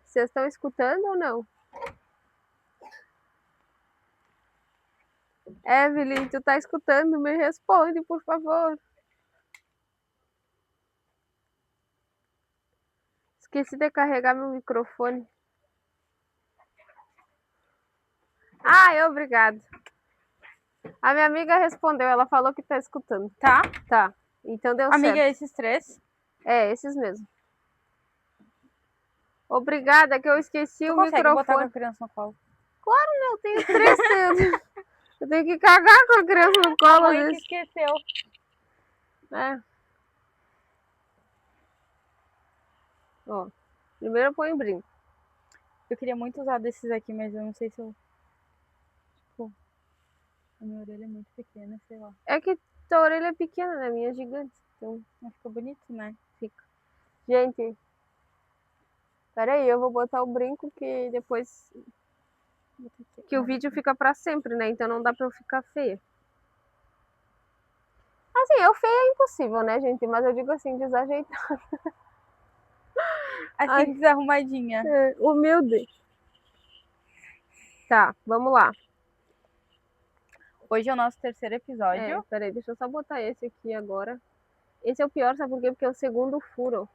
Vocês estão escutando ou não? Evelyn, tu tá escutando? Me responde, por favor. Esqueci de carregar meu microfone. Obrigado. A minha amiga respondeu, ela falou que tá escutando. Tá? Tá. Então deu Amiga, certo. esses 3? É, esses mesmo. Obrigada, que eu esqueci o consegue botar com microfone. a criança no colo? Claro, né? Eu tenho 3 dedos. Eu tenho que cagar com a criança no colo. A mãe que esqueceu. É. Ó, primeiro eu ponho o brinco. Eu queria muito usar desses aqui, mas eu não sei se eu... Tipo, a minha orelha é muito pequena, sei lá. É que tua orelha é pequena, né? Minha é gigante. Então Não fica bonito, né? fica. Gente, peraí, eu vou botar o brinco que depois... Que o vídeo fica pra sempre, né? Então não dá pra eu ficar feia. Assim, eu feia é impossível, né, gente? Mas eu digo assim, desajeitada. Assim, Ai. desarrumadinha. Humilde. Tá, vamos lá. Hoje é o nosso 3º episódio. Peraí, deixa eu só botar esse aqui agora. Esse é o pior, sabe por quê? Porque é o segundo furo.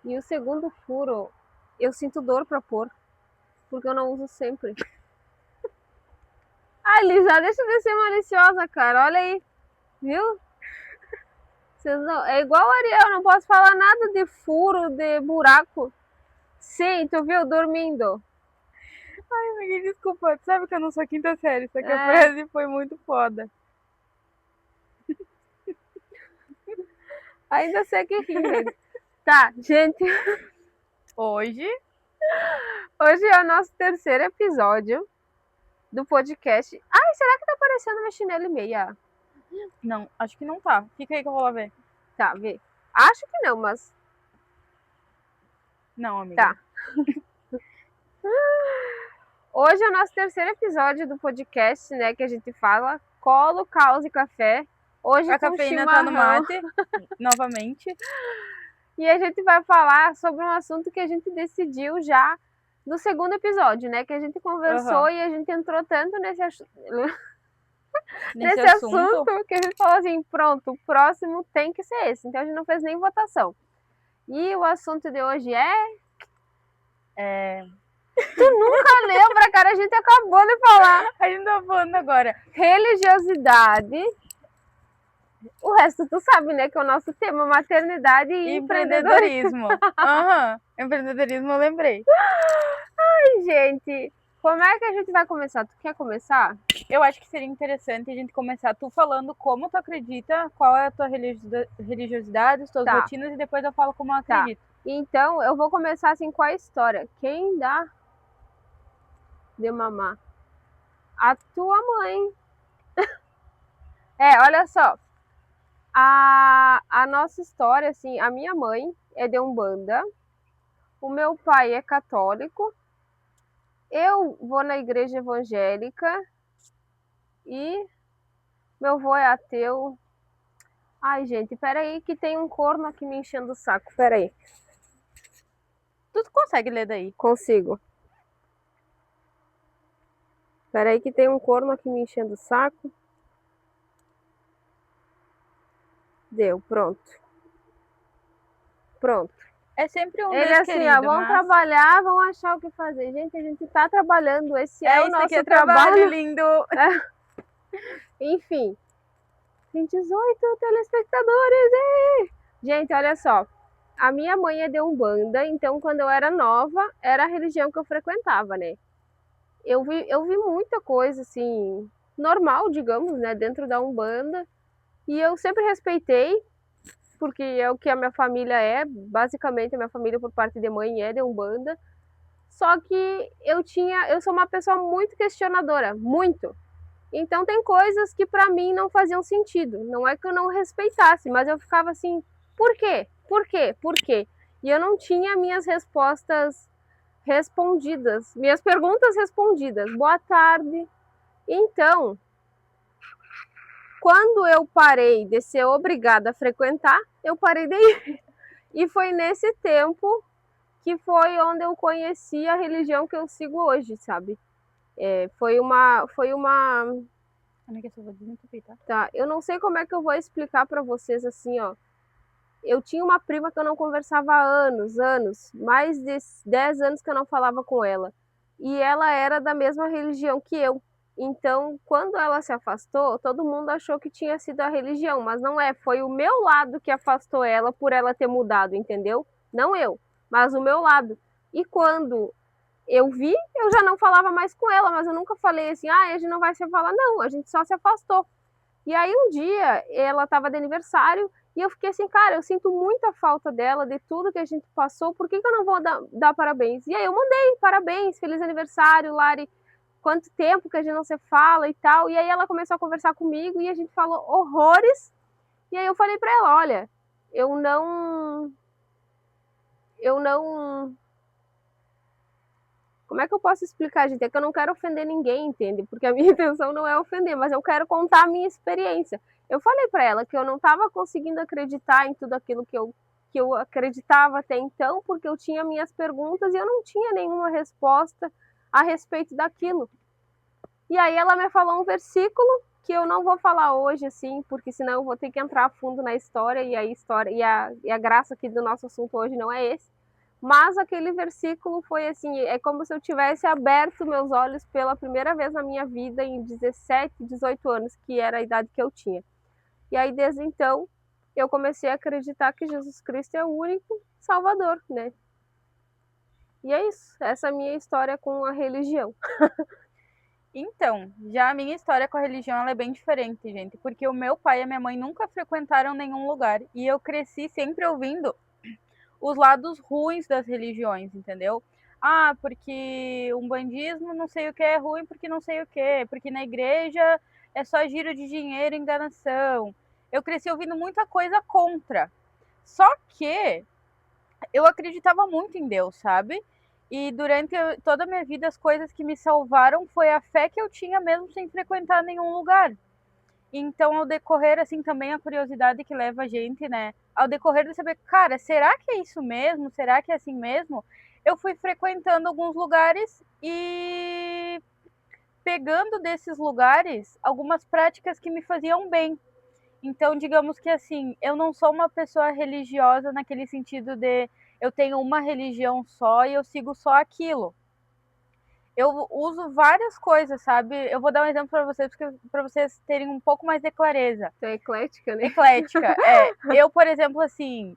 E o segundo furo, eu sinto dor pra pôr. Porque eu não uso sempre. Ai, Lisa, deixa de ser maliciosa, cara. Olha aí. Viu? Vocês não... É igual o Ariel, não posso falar nada de furo, de buraco. Sim, tu viu? Dormindo. Ai, amiga, desculpa. Tu sabe que eu não sou 5ª série, só que a frase foi muito foda. Ainda sei que ri, gente. Tá, gente. Hoje é o nosso 3º episódio do podcast. Ai, será que tá aparecendo meu chinelo e meia? Não, acho que não tá. Fica aí que eu vou lá ver. Tá, vê. Acho que não, mas... Não, amiga. Tá. Hoje é o nosso 3º episódio do podcast, né? Que a gente fala colo, caos e café. Hoje A com cafeína chimarrão. tá no mate, novamente. E a gente vai falar sobre um assunto que a gente decidiu já no 2º episódio, né? Que a gente conversou e a gente entrou tanto nesse assunto que a gente falou assim, pronto, o próximo tem que ser esse. Então a gente não fez nem votação. E o assunto de hoje Tu nunca lembra, cara, a gente acabou de falar. A gente tá falando agora. Religiosidade. O resto tu sabe, né, que é o nosso tema, maternidade e empreendedorismo. Empreendedorismo eu lembrei. Ai, gente, como é que a gente vai começar? Tu quer começar? Eu acho que seria interessante a gente começar tu falando como tu acredita, qual é a tua religiosidade, as tuas rotinas, e depois eu falo como eu acredito. Então, eu vou começar assim com a história. Quem dá de mamar? A tua mãe. Olha só. A nossa história, assim, a minha mãe é de Umbanda, o meu pai é católico, eu vou na igreja evangélica e meu avô é ateu. Ai, gente, peraí que tem um corno aqui me enchendo o saco, peraí. Tu consegue ler daí? Consigo. Peraí que tem um corno aqui me enchendo o saco. Deu, pronto. Pronto. É sempre um Ele assim, querido, vão trabalhar, vão achar o que fazer. Gente, a gente tá trabalhando, esse é o nosso aqui é trabalho. Lindo. Enfim, tem 18 telespectadores. Gente, olha só. A minha mãe é de Umbanda, então quando eu era nova, era a religião que eu frequentava, né? Eu vi muita coisa, assim, normal, digamos, né, dentro da Umbanda. E eu sempre respeitei, porque é o que a minha família é, basicamente a minha família por parte de mãe é de Umbanda. Só que eu sou uma pessoa muito questionadora, muito. Então tem coisas que para mim não faziam sentido. Não é que eu não respeitasse, mas eu ficava assim, por quê? Por quê? Por quê? E eu não tinha minhas respostas respondidas, minhas perguntas respondidas. Boa tarde. Então, quando eu parei de ser obrigada a frequentar, eu parei de ir. E foi nesse tempo que foi onde eu conheci a religião que eu sigo hoje, sabe? Foi uma... Tá, eu não sei como é que eu vou explicar para vocês assim, ó. Eu tinha uma prima que eu não conversava há anos, mais de 10 anos que eu não falava com ela. E ela era da mesma religião que eu. Então, quando ela se afastou, todo mundo achou que tinha sido a religião, mas não é. Foi o meu lado que afastou ela por ela ter mudado, entendeu? Não eu, mas o meu lado. E quando eu vi, eu já não falava mais com ela, mas eu nunca falei assim, a gente não vai se falar, não, a gente só se afastou. E aí um dia ela estava de aniversário e eu fiquei assim, cara, eu sinto muita falta dela, de tudo que a gente passou, por que eu não vou dar parabéns? E aí eu mandei parabéns, feliz aniversário, Lari, quanto tempo que a gente não se fala e tal. E aí ela começou a conversar comigo e a gente falou horrores. E aí eu falei para ela, olha, eu não... Como é que eu posso explicar, gente? É que eu não quero ofender ninguém, entende? Porque a minha intenção não é ofender, mas eu quero contar a minha experiência. Eu falei para ela que eu não estava conseguindo acreditar em tudo aquilo que eu acreditava até então, porque eu tinha minhas perguntas e eu não tinha nenhuma resposta a respeito daquilo. E aí ela me falou um versículo que eu não vou falar hoje, assim, porque senão eu vou ter que entrar a fundo na história, e a graça aqui do nosso assunto hoje não é esse. Mas aquele versículo foi assim, é como se eu tivesse aberto meus olhos pela primeira vez na minha vida em 17, 18 anos, que era a idade que eu tinha. E aí desde então eu comecei a acreditar que Jesus Cristo é o único Salvador, né? E é isso, essa é a minha história com a religião. Então, já a minha história com a religião ela é bem diferente, gente, porque o meu pai e a minha mãe nunca frequentaram nenhum lugar e eu cresci sempre ouvindo os lados ruins das religiões, entendeu? Ah, porque um bandismo não sei o que é ruim, porque não sei o que, porque na igreja é só giro de dinheiro, enganação. Eu cresci ouvindo muita coisa contra. Só que eu acreditava muito em Deus, sabe? E durante toda a minha vida, as coisas que me salvaram foi a fé que eu tinha mesmo sem frequentar nenhum lugar. Então, ao decorrer, assim, também a curiosidade que leva a gente, né? Ao decorrer de saber, cara, será que é isso mesmo? Será que é assim mesmo? Eu fui frequentando alguns lugares e pegando desses lugares algumas práticas que me faziam bem. Então, digamos que assim, eu não sou uma pessoa religiosa naquele sentido de eu tenho uma religião só e eu sigo só aquilo. Eu uso várias coisas, sabe? Eu vou dar um exemplo para vocês terem um pouco mais de clareza. Você é eclética, né? Eclética, Eu, por exemplo, assim,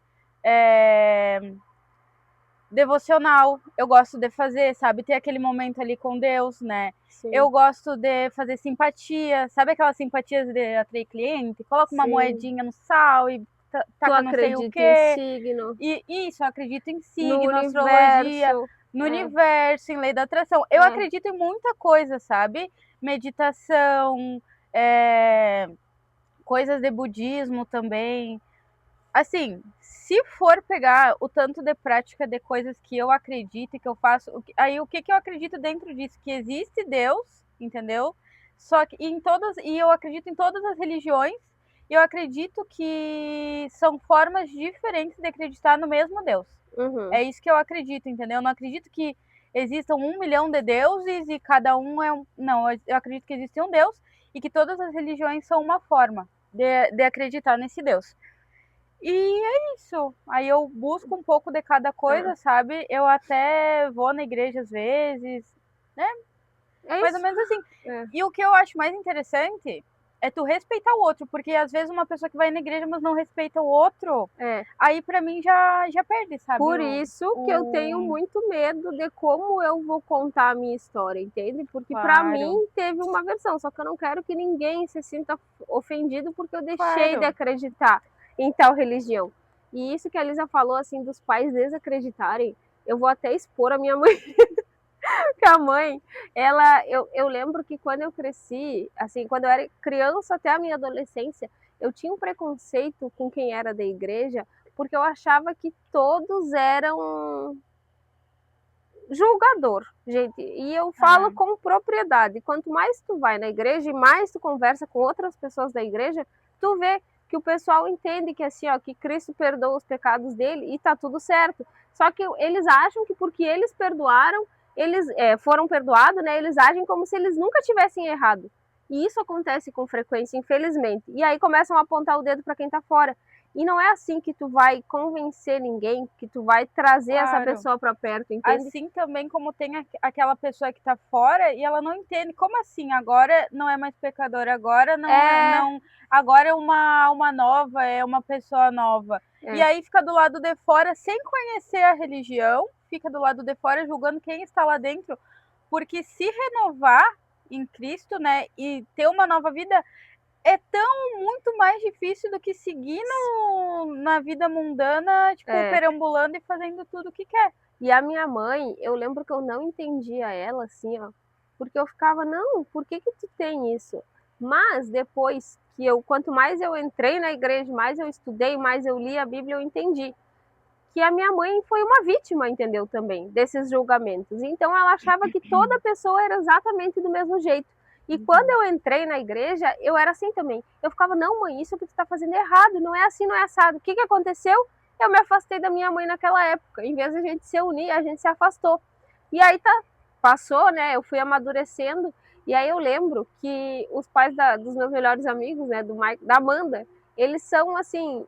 devocional, eu gosto de fazer, sabe? Ter aquele momento ali com Deus, né? Sim. Eu gosto de fazer simpatia, sabe aquelas simpatias de atrair cliente? Coloca uma moedinha no sal e taca não sei o quê. Em signo. E isso, eu acredito em signo, astrologia, no universo, em lei da atração. Eu acredito em muita coisa, sabe? Meditação, coisas de budismo também. Assim, se for pegar o tanto de prática de coisas que eu acredito e que eu faço, aí o que eu acredito dentro disso? Que existe Deus, entendeu? Só que eu acredito em todas as religiões, e eu acredito que são formas diferentes de acreditar no mesmo Deus. Uhum. É isso que eu acredito, entendeu? Eu não acredito que existam 1 milhão de deuses e cada um é um... Não, eu acredito que existe um Deus e que todas as religiões são uma forma de acreditar nesse Deus. E é isso. Aí eu busco um pouco de cada coisa, sabe? Eu até vou na igreja às vezes, né? Mais ou menos assim. E o que eu acho mais interessante é tu respeitar o outro, porque às vezes uma pessoa que vai na igreja, mas não respeita o outro, aí pra mim já perde, sabe? Por isso que eu tenho muito medo de como eu vou contar a minha história, entende? Porque pra mim teve uma versão, só que eu não quero que ninguém se sinta ofendido porque eu deixei de acreditar em tal religião. E isso que a Lisa falou, assim, dos pais desacreditarem, eu vou até expor a minha mãe. Que a mãe, eu lembro que quando eu cresci, assim, quando eu era criança até a minha adolescência, eu tinha um preconceito com quem era da igreja, porque eu achava que todos eram julgador, gente. E eu falo com propriedade. Quanto mais tu vai na igreja e mais tu conversa com outras pessoas da igreja, tu vê que o pessoal entende que assim, ó, que Cristo perdoa os pecados dele e tá tudo certo. Só que eles acham que porque eles perdoaram, eles foram perdoados, né? Eles agem como se eles nunca tivessem errado. E isso acontece com frequência, infelizmente. E aí começam a apontar o dedo para quem está fora. E não é assim que tu vai convencer ninguém, que tu vai trazer essa pessoa para perto, entende? Assim também como tem aquela pessoa que tá fora e ela não entende. Como assim? Agora não é mais pecadora, agora não, agora é uma alma nova, é uma pessoa nova. E aí fica do lado de fora sem conhecer a religião, fica do lado de fora julgando quem está lá dentro. Porque se renovar em Cristo, né, e ter uma nova vida é tão muito mais difícil do que seguir na vida mundana, tipo, perambulando e fazendo tudo o que quer. E a minha mãe, eu lembro que eu não entendia ela assim, ó, porque eu ficava, não, por que que tu tem isso? Mas depois que quanto mais eu entrei na igreja, mais eu estudei, mais eu li a Bíblia, eu entendi que a minha mãe foi uma vítima, entendeu, também, desses julgamentos. Então ela achava que toda pessoa era exatamente do mesmo jeito. E quando eu entrei na igreja, eu era assim também. Eu ficava, não, mãe, isso que tu tá fazendo é errado, não é assim, não é assado. O que que aconteceu? Eu me afastei da minha mãe naquela época. Em vez de a gente se unir, a gente se afastou. E aí passou, né? Eu fui amadurecendo. E aí eu lembro que os pais dos meus melhores amigos, né, do Mike, da Amanda, eles são assim,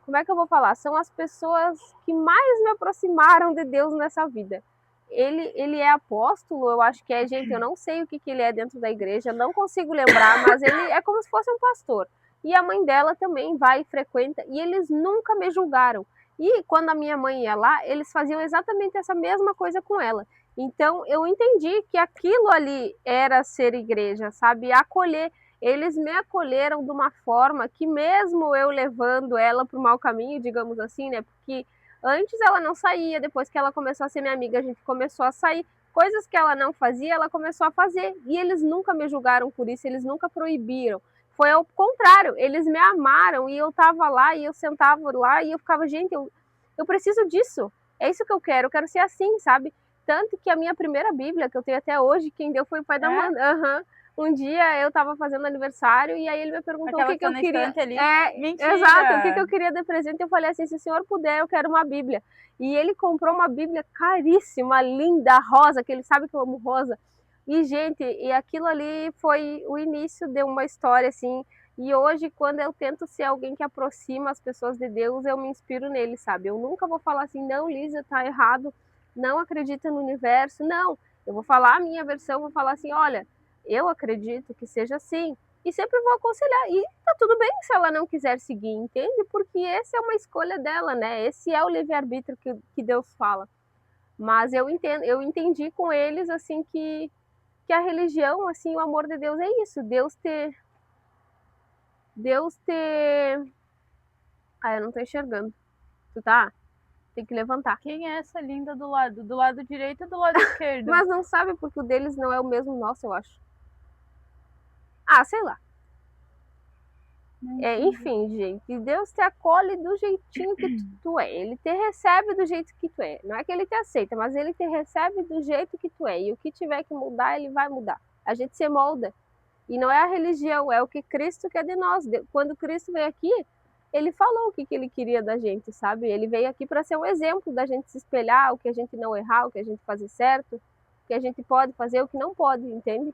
como é que eu vou falar? São as pessoas que mais me aproximaram de Deus nessa vida. Ele é apóstolo, eu acho que é, gente, eu não sei o que ele é dentro da igreja, não consigo lembrar, mas ele é como se fosse um pastor. E a mãe dela também vai e frequenta, e eles nunca me julgaram. E quando a minha mãe ia lá, eles faziam exatamente essa mesma coisa com ela. Então eu entendi que aquilo ali era ser igreja, sabe? Acolher. Eles me acolheram de uma forma que mesmo eu levando ela para o mau caminho, digamos assim, né? Porque antes ela não saía, depois que ela começou a ser minha amiga, a gente começou a sair. Coisas que ela não fazia, ela começou a fazer. E eles nunca me julgaram por isso, eles nunca proibiram. Foi ao contrário, eles me amaram e eu tava lá e eu sentava lá e eu ficava, gente, eu preciso disso. É isso que eu quero ser assim, sabe? Tanto que a minha primeira Bíblia, que eu tenho até hoje, quem deu foi o pai da Amanda. Um dia eu tava fazendo aniversário e aí ele me perguntou Aquela o que eu queria. Ali. Mentira. Exato, o que eu queria de presente. Eu falei assim, se o senhor puder, eu quero uma Bíblia. E ele comprou uma Bíblia caríssima, linda, rosa, que ele sabe que eu amo rosa. E, gente, e aquilo ali foi o início de uma história, assim. E hoje, quando eu tento ser alguém que aproxima as pessoas de Deus, eu me inspiro nele, sabe? Eu nunca vou falar assim, não, Lígia, tá errado, não acredita no universo. Não, eu vou falar a minha versão, vou falar assim, olha, eu acredito que seja assim. E sempre vou aconselhar. E tá tudo bem se ela não quiser seguir, entende? Porque essa é uma escolha dela, né? Esse é o livre-arbítrio que Deus fala. Mas eu entendi com eles, assim, que a religião, assim, o amor de Deus é isso. Deus ter... Ah, eu não tô enxergando. Tu tá? Tem que levantar. Quem é essa linda do lado? Do lado direito ou do lado esquerdo? Mas não sabe porque o deles não é o mesmo nosso, eu acho. Ah, sei lá. Enfim, gente, Deus te acolhe do jeitinho que tu é. Ele te recebe do jeito que tu é. Não é que ele te aceita, mas ele te recebe do jeito que tu é. E o que tiver que mudar, ele vai mudar. A gente se molda. E não é a religião, é o que Cristo quer de nós. Quando Cristo veio aqui, ele falou o que ele queria da gente, sabe? Ele veio aqui para ser um exemplo da gente se espelhar, o que a gente não errar, o que a gente fazer certo, o que a gente pode fazer, o que não pode, entende?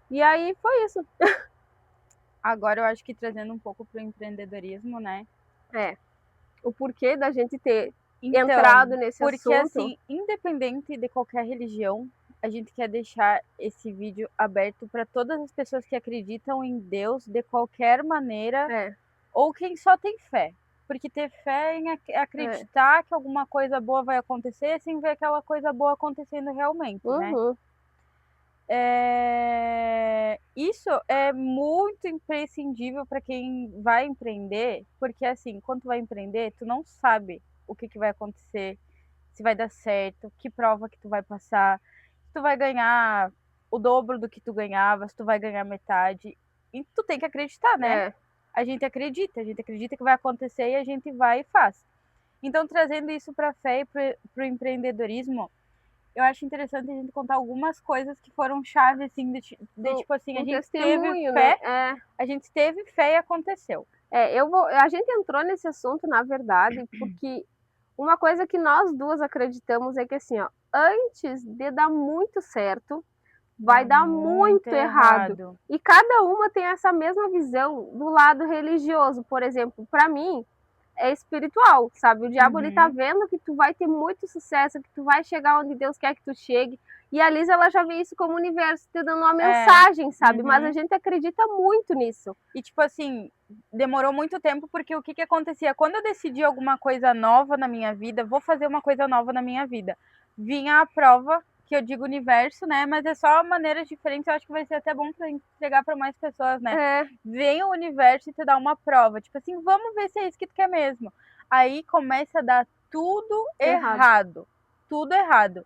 E aí foi isso. Agora eu acho que trazendo um pouco para o empreendedorismo, né? O porquê da gente ter entrado nesse assunto. Porque assim, independente de qualquer religião, a gente quer deixar esse vídeo aberto para todas as pessoas que acreditam em Deus de qualquer maneira, ou quem só tem fé. Porque ter fé em acreditar que alguma coisa boa vai acontecer sem ver aquela coisa boa acontecendo realmente, né? Isso é muito imprescindível para quem vai empreender, porque assim, quando tu vai empreender, tu não sabe o que vai acontecer, se vai dar certo, que prova que tu vai passar, se tu vai ganhar o dobro do que tu ganhava, se tu vai ganhar metade, e tu tem que acreditar, né? A gente acredita que vai acontecer e a gente vai e faz. Então, trazendo isso para a fé e para o empreendedorismo, eu acho interessante a gente contar algumas coisas que foram chave, assim, de tipo assim, a gente teve fé, né? a gente teve fé e aconteceu. A gente entrou nesse assunto, na verdade, porque uma coisa que nós duas acreditamos é que assim, ó, antes de dar muito certo, vai dar muito errado. E cada uma tem essa mesma visão do lado religioso. Por exemplo, para mim, é espiritual, sabe? O diabo ele tá vendo que tu vai ter muito sucesso, que tu vai chegar onde Deus quer que tu chegue. E a Lisa, ela já vê isso como universo te dando uma mensagem, sabe? Mas a gente acredita muito nisso. E tipo assim, demorou muito tempo porque o que que acontecia? Quando eu decidi alguma coisa nova na minha vida, vou fazer uma coisa nova na minha vida, vinha a prova, que eu digo universo, né? Mas é só maneiras diferentes, eu acho que vai ser até bom para entregar para mais pessoas, né? Vem o universo e te dá uma prova, tipo assim, vamos ver se é isso que tu quer mesmo. Aí começa a dar tudo errado. Tudo errado.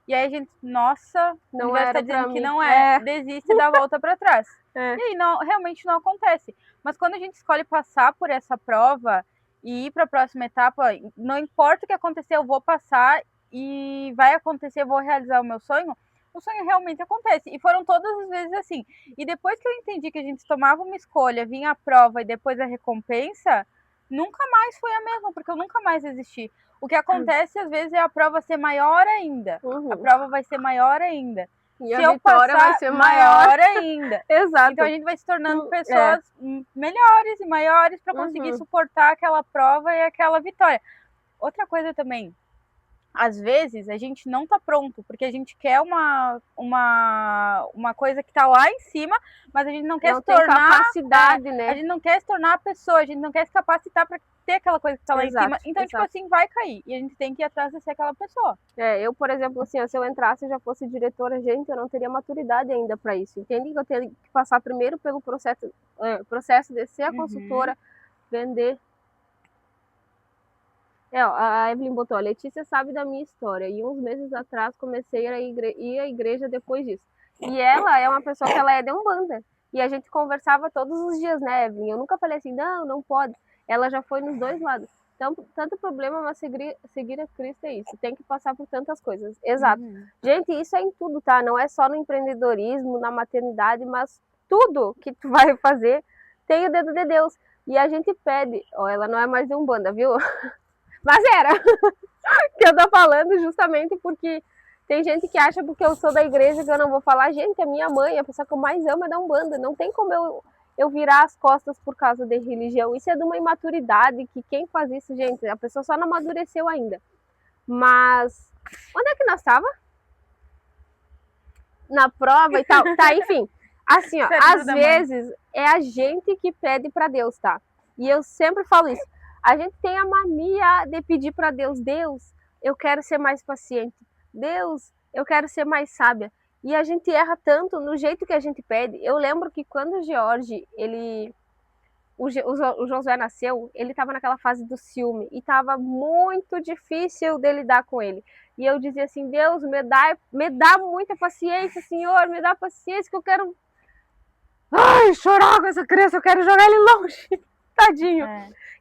E aí a gente, nossa, o universo tá dizendo que não é, desiste e dá a volta para trás. E aí não, realmente não acontece. Mas quando a gente escolhe passar por essa prova e ir para a próxima etapa, não importa o que acontecer, eu vou passar e vai acontecer, eu vou realizar o sonho realmente acontece. E foram todas as vezes assim. E depois que eu entendi que a gente tomava uma escolha, vinha a prova e depois a recompensa, nunca mais foi a mesma, porque eu nunca mais desisti. O que acontece às vezes é a prova ser maior ainda. A prova vai ser maior ainda. E se a eu vitória passar, vai ser maior ainda. Exato. Então a gente vai se tornando pessoas melhores e maiores para conseguir suportar aquela prova e aquela vitória. Outra coisa também, às vezes a gente não tá pronto, porque a gente quer uma coisa que tá lá em cima, mas a gente não quer se tornar capacidade, né? A gente não quer se tornar a pessoa, a gente não quer se capacitar para ter aquela coisa que tá lá em cima. Então, tipo assim, vai cair. E a gente tem que ir atrás de ser aquela pessoa. Eu, por exemplo, assim, se eu entrasse e já fosse diretora, gente, eu não teria maturidade ainda para isso. Entende? Eu teria que passar primeiro pelo processo de ser a consultora, vender. A Evelyn botou, a Letícia sabe da minha história. E uns meses atrás comecei a ir à igreja depois disso. E ela é uma pessoa que ela é de Umbanda. E a gente conversava todos os dias, né, Evelyn? Eu nunca falei assim, não pode. Ela já foi nos dois lados. Então, tanto problema, mas seguir a Cristo é isso. Tem que passar por tantas coisas. Exato. Gente, isso é em tudo, tá? Não é só no empreendedorismo, na maternidade, mas tudo que tu vai fazer tem o dedo de Deus. E a gente pede, ela não é mais de Umbanda, viu? Mas era, que eu tô falando justamente porque tem gente que acha porque eu sou da igreja que eu não vou falar. Gente, a minha mãe, a pessoa que eu mais amo é da Umbanda. Não tem como eu virar as costas por causa de religião. Isso é de uma imaturidade que quem faz isso, gente, a pessoa só não amadureceu ainda. Mas, onde é que nós estava? Na prova e tal. Tá, enfim. Assim, ó, às vezes é a gente que pede para Deus, tá? E eu sempre falo isso. A gente tem a mania de pedir para Deus, eu quero ser mais paciente. Deus, eu quero ser mais sábia. E a gente erra tanto no jeito que a gente pede. Eu lembro que quando o George, o Josué nasceu, ele estava naquela fase do ciúme e estava muito difícil de lidar com ele. E eu dizia assim, Deus, me dá muita paciência, Senhor, me dá paciência que eu quero chorar com essa criança, eu quero jogar ele longe. Tadinho.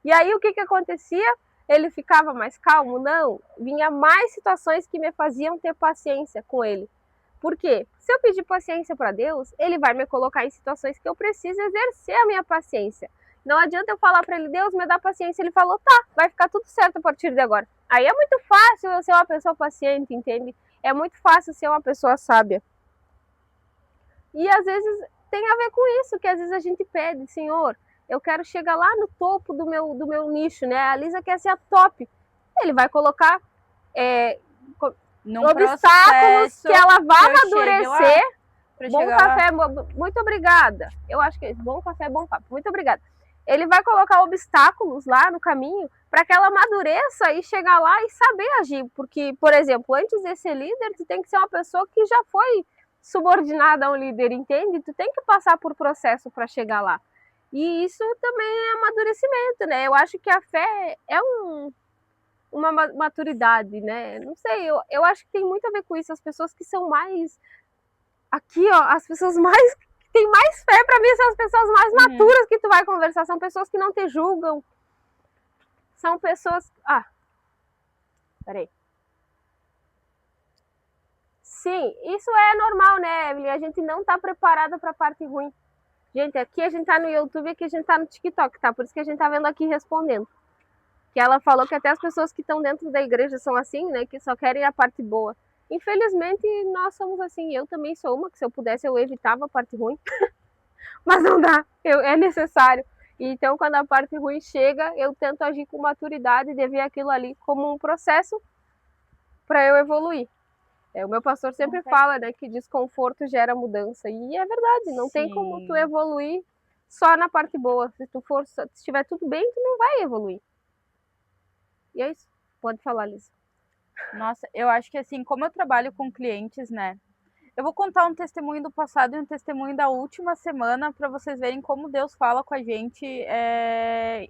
E aí o que acontecia? Ele ficava mais calmo? Não. Vinha mais situações que me faziam ter paciência com ele. Por quê? Se eu pedir paciência para Deus, ele vai me colocar em situações que eu preciso exercer a minha paciência. Não adianta eu falar para ele, Deus, me dá paciência. Ele falou, tá, vai ficar tudo certo a partir de agora. Aí é muito fácil eu ser uma pessoa paciente, entende? É muito fácil ser uma pessoa sábia. E às vezes tem a ver com isso, que às vezes a gente pede, Senhor, eu quero chegar lá no topo do meu nicho, né? A Lisa quer ser a top. Ele vai colocar obstáculos que ela vai amadurecer. Bom café, muito obrigada. Eu acho que bom café, bom papo. Muito obrigada. Ele vai colocar obstáculos lá no caminho para que ela amadureça e chegar lá e saber agir. Porque, por exemplo, antes de ser líder, tu tem que ser uma pessoa que já foi subordinada a um líder, entende? Tu tem que passar por processo para chegar lá. E isso também é amadurecimento, né? Eu acho que a fé é uma maturidade, né? Não sei, eu acho que tem muito a ver com isso. As pessoas que são mais... Aqui, ó, as pessoas mais... que têm mais fé, pra mim, são as pessoas mais maturas que tu vai conversar. São pessoas que não te julgam. São pessoas... peraí. Sim, isso é normal, né, Evelyn? A gente não tá preparada pra parte ruim. Gente, aqui a gente tá no YouTube e aqui a gente tá no TikTok, tá? Por isso que a gente tá vendo aqui respondendo. Que ela falou que até as pessoas que estão dentro da igreja são assim, né? Que só querem a parte boa. Infelizmente, nós somos assim. Eu também sou uma, que se eu pudesse eu evitava a parte ruim. Mas não dá, é necessário. Então, quando a parte ruim chega, eu tento agir com maturidade de ver aquilo ali como um processo para eu evoluir. O meu pastor sempre fala, né, que desconforto gera mudança. E é verdade, não tem como tu evoluir só na parte boa. Se estiver tudo bem, tu não vai evoluir. E é isso. Pode falar, Liz. Nossa, eu acho que assim, como eu trabalho com clientes, né? Eu vou contar um testemunho do passado e um testemunho da última semana para vocês verem como Deus fala com a gente.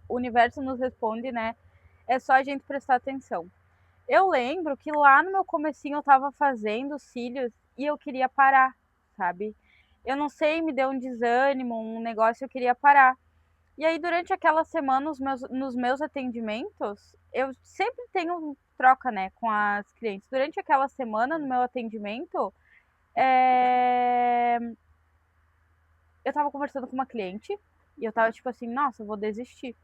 O universo nos responde, né? É só a gente prestar atenção. Eu lembro que lá no meu comecinho eu tava fazendo cílios e eu queria parar, sabe? Eu não sei, me deu um desânimo, um negócio, eu queria parar. E aí, durante aquela semana, nos meus atendimentos, eu sempre tenho troca, né, com as clientes. Durante aquela semana, no meu atendimento, eu tava conversando com uma cliente e eu tava tipo assim, nossa, eu vou desistir.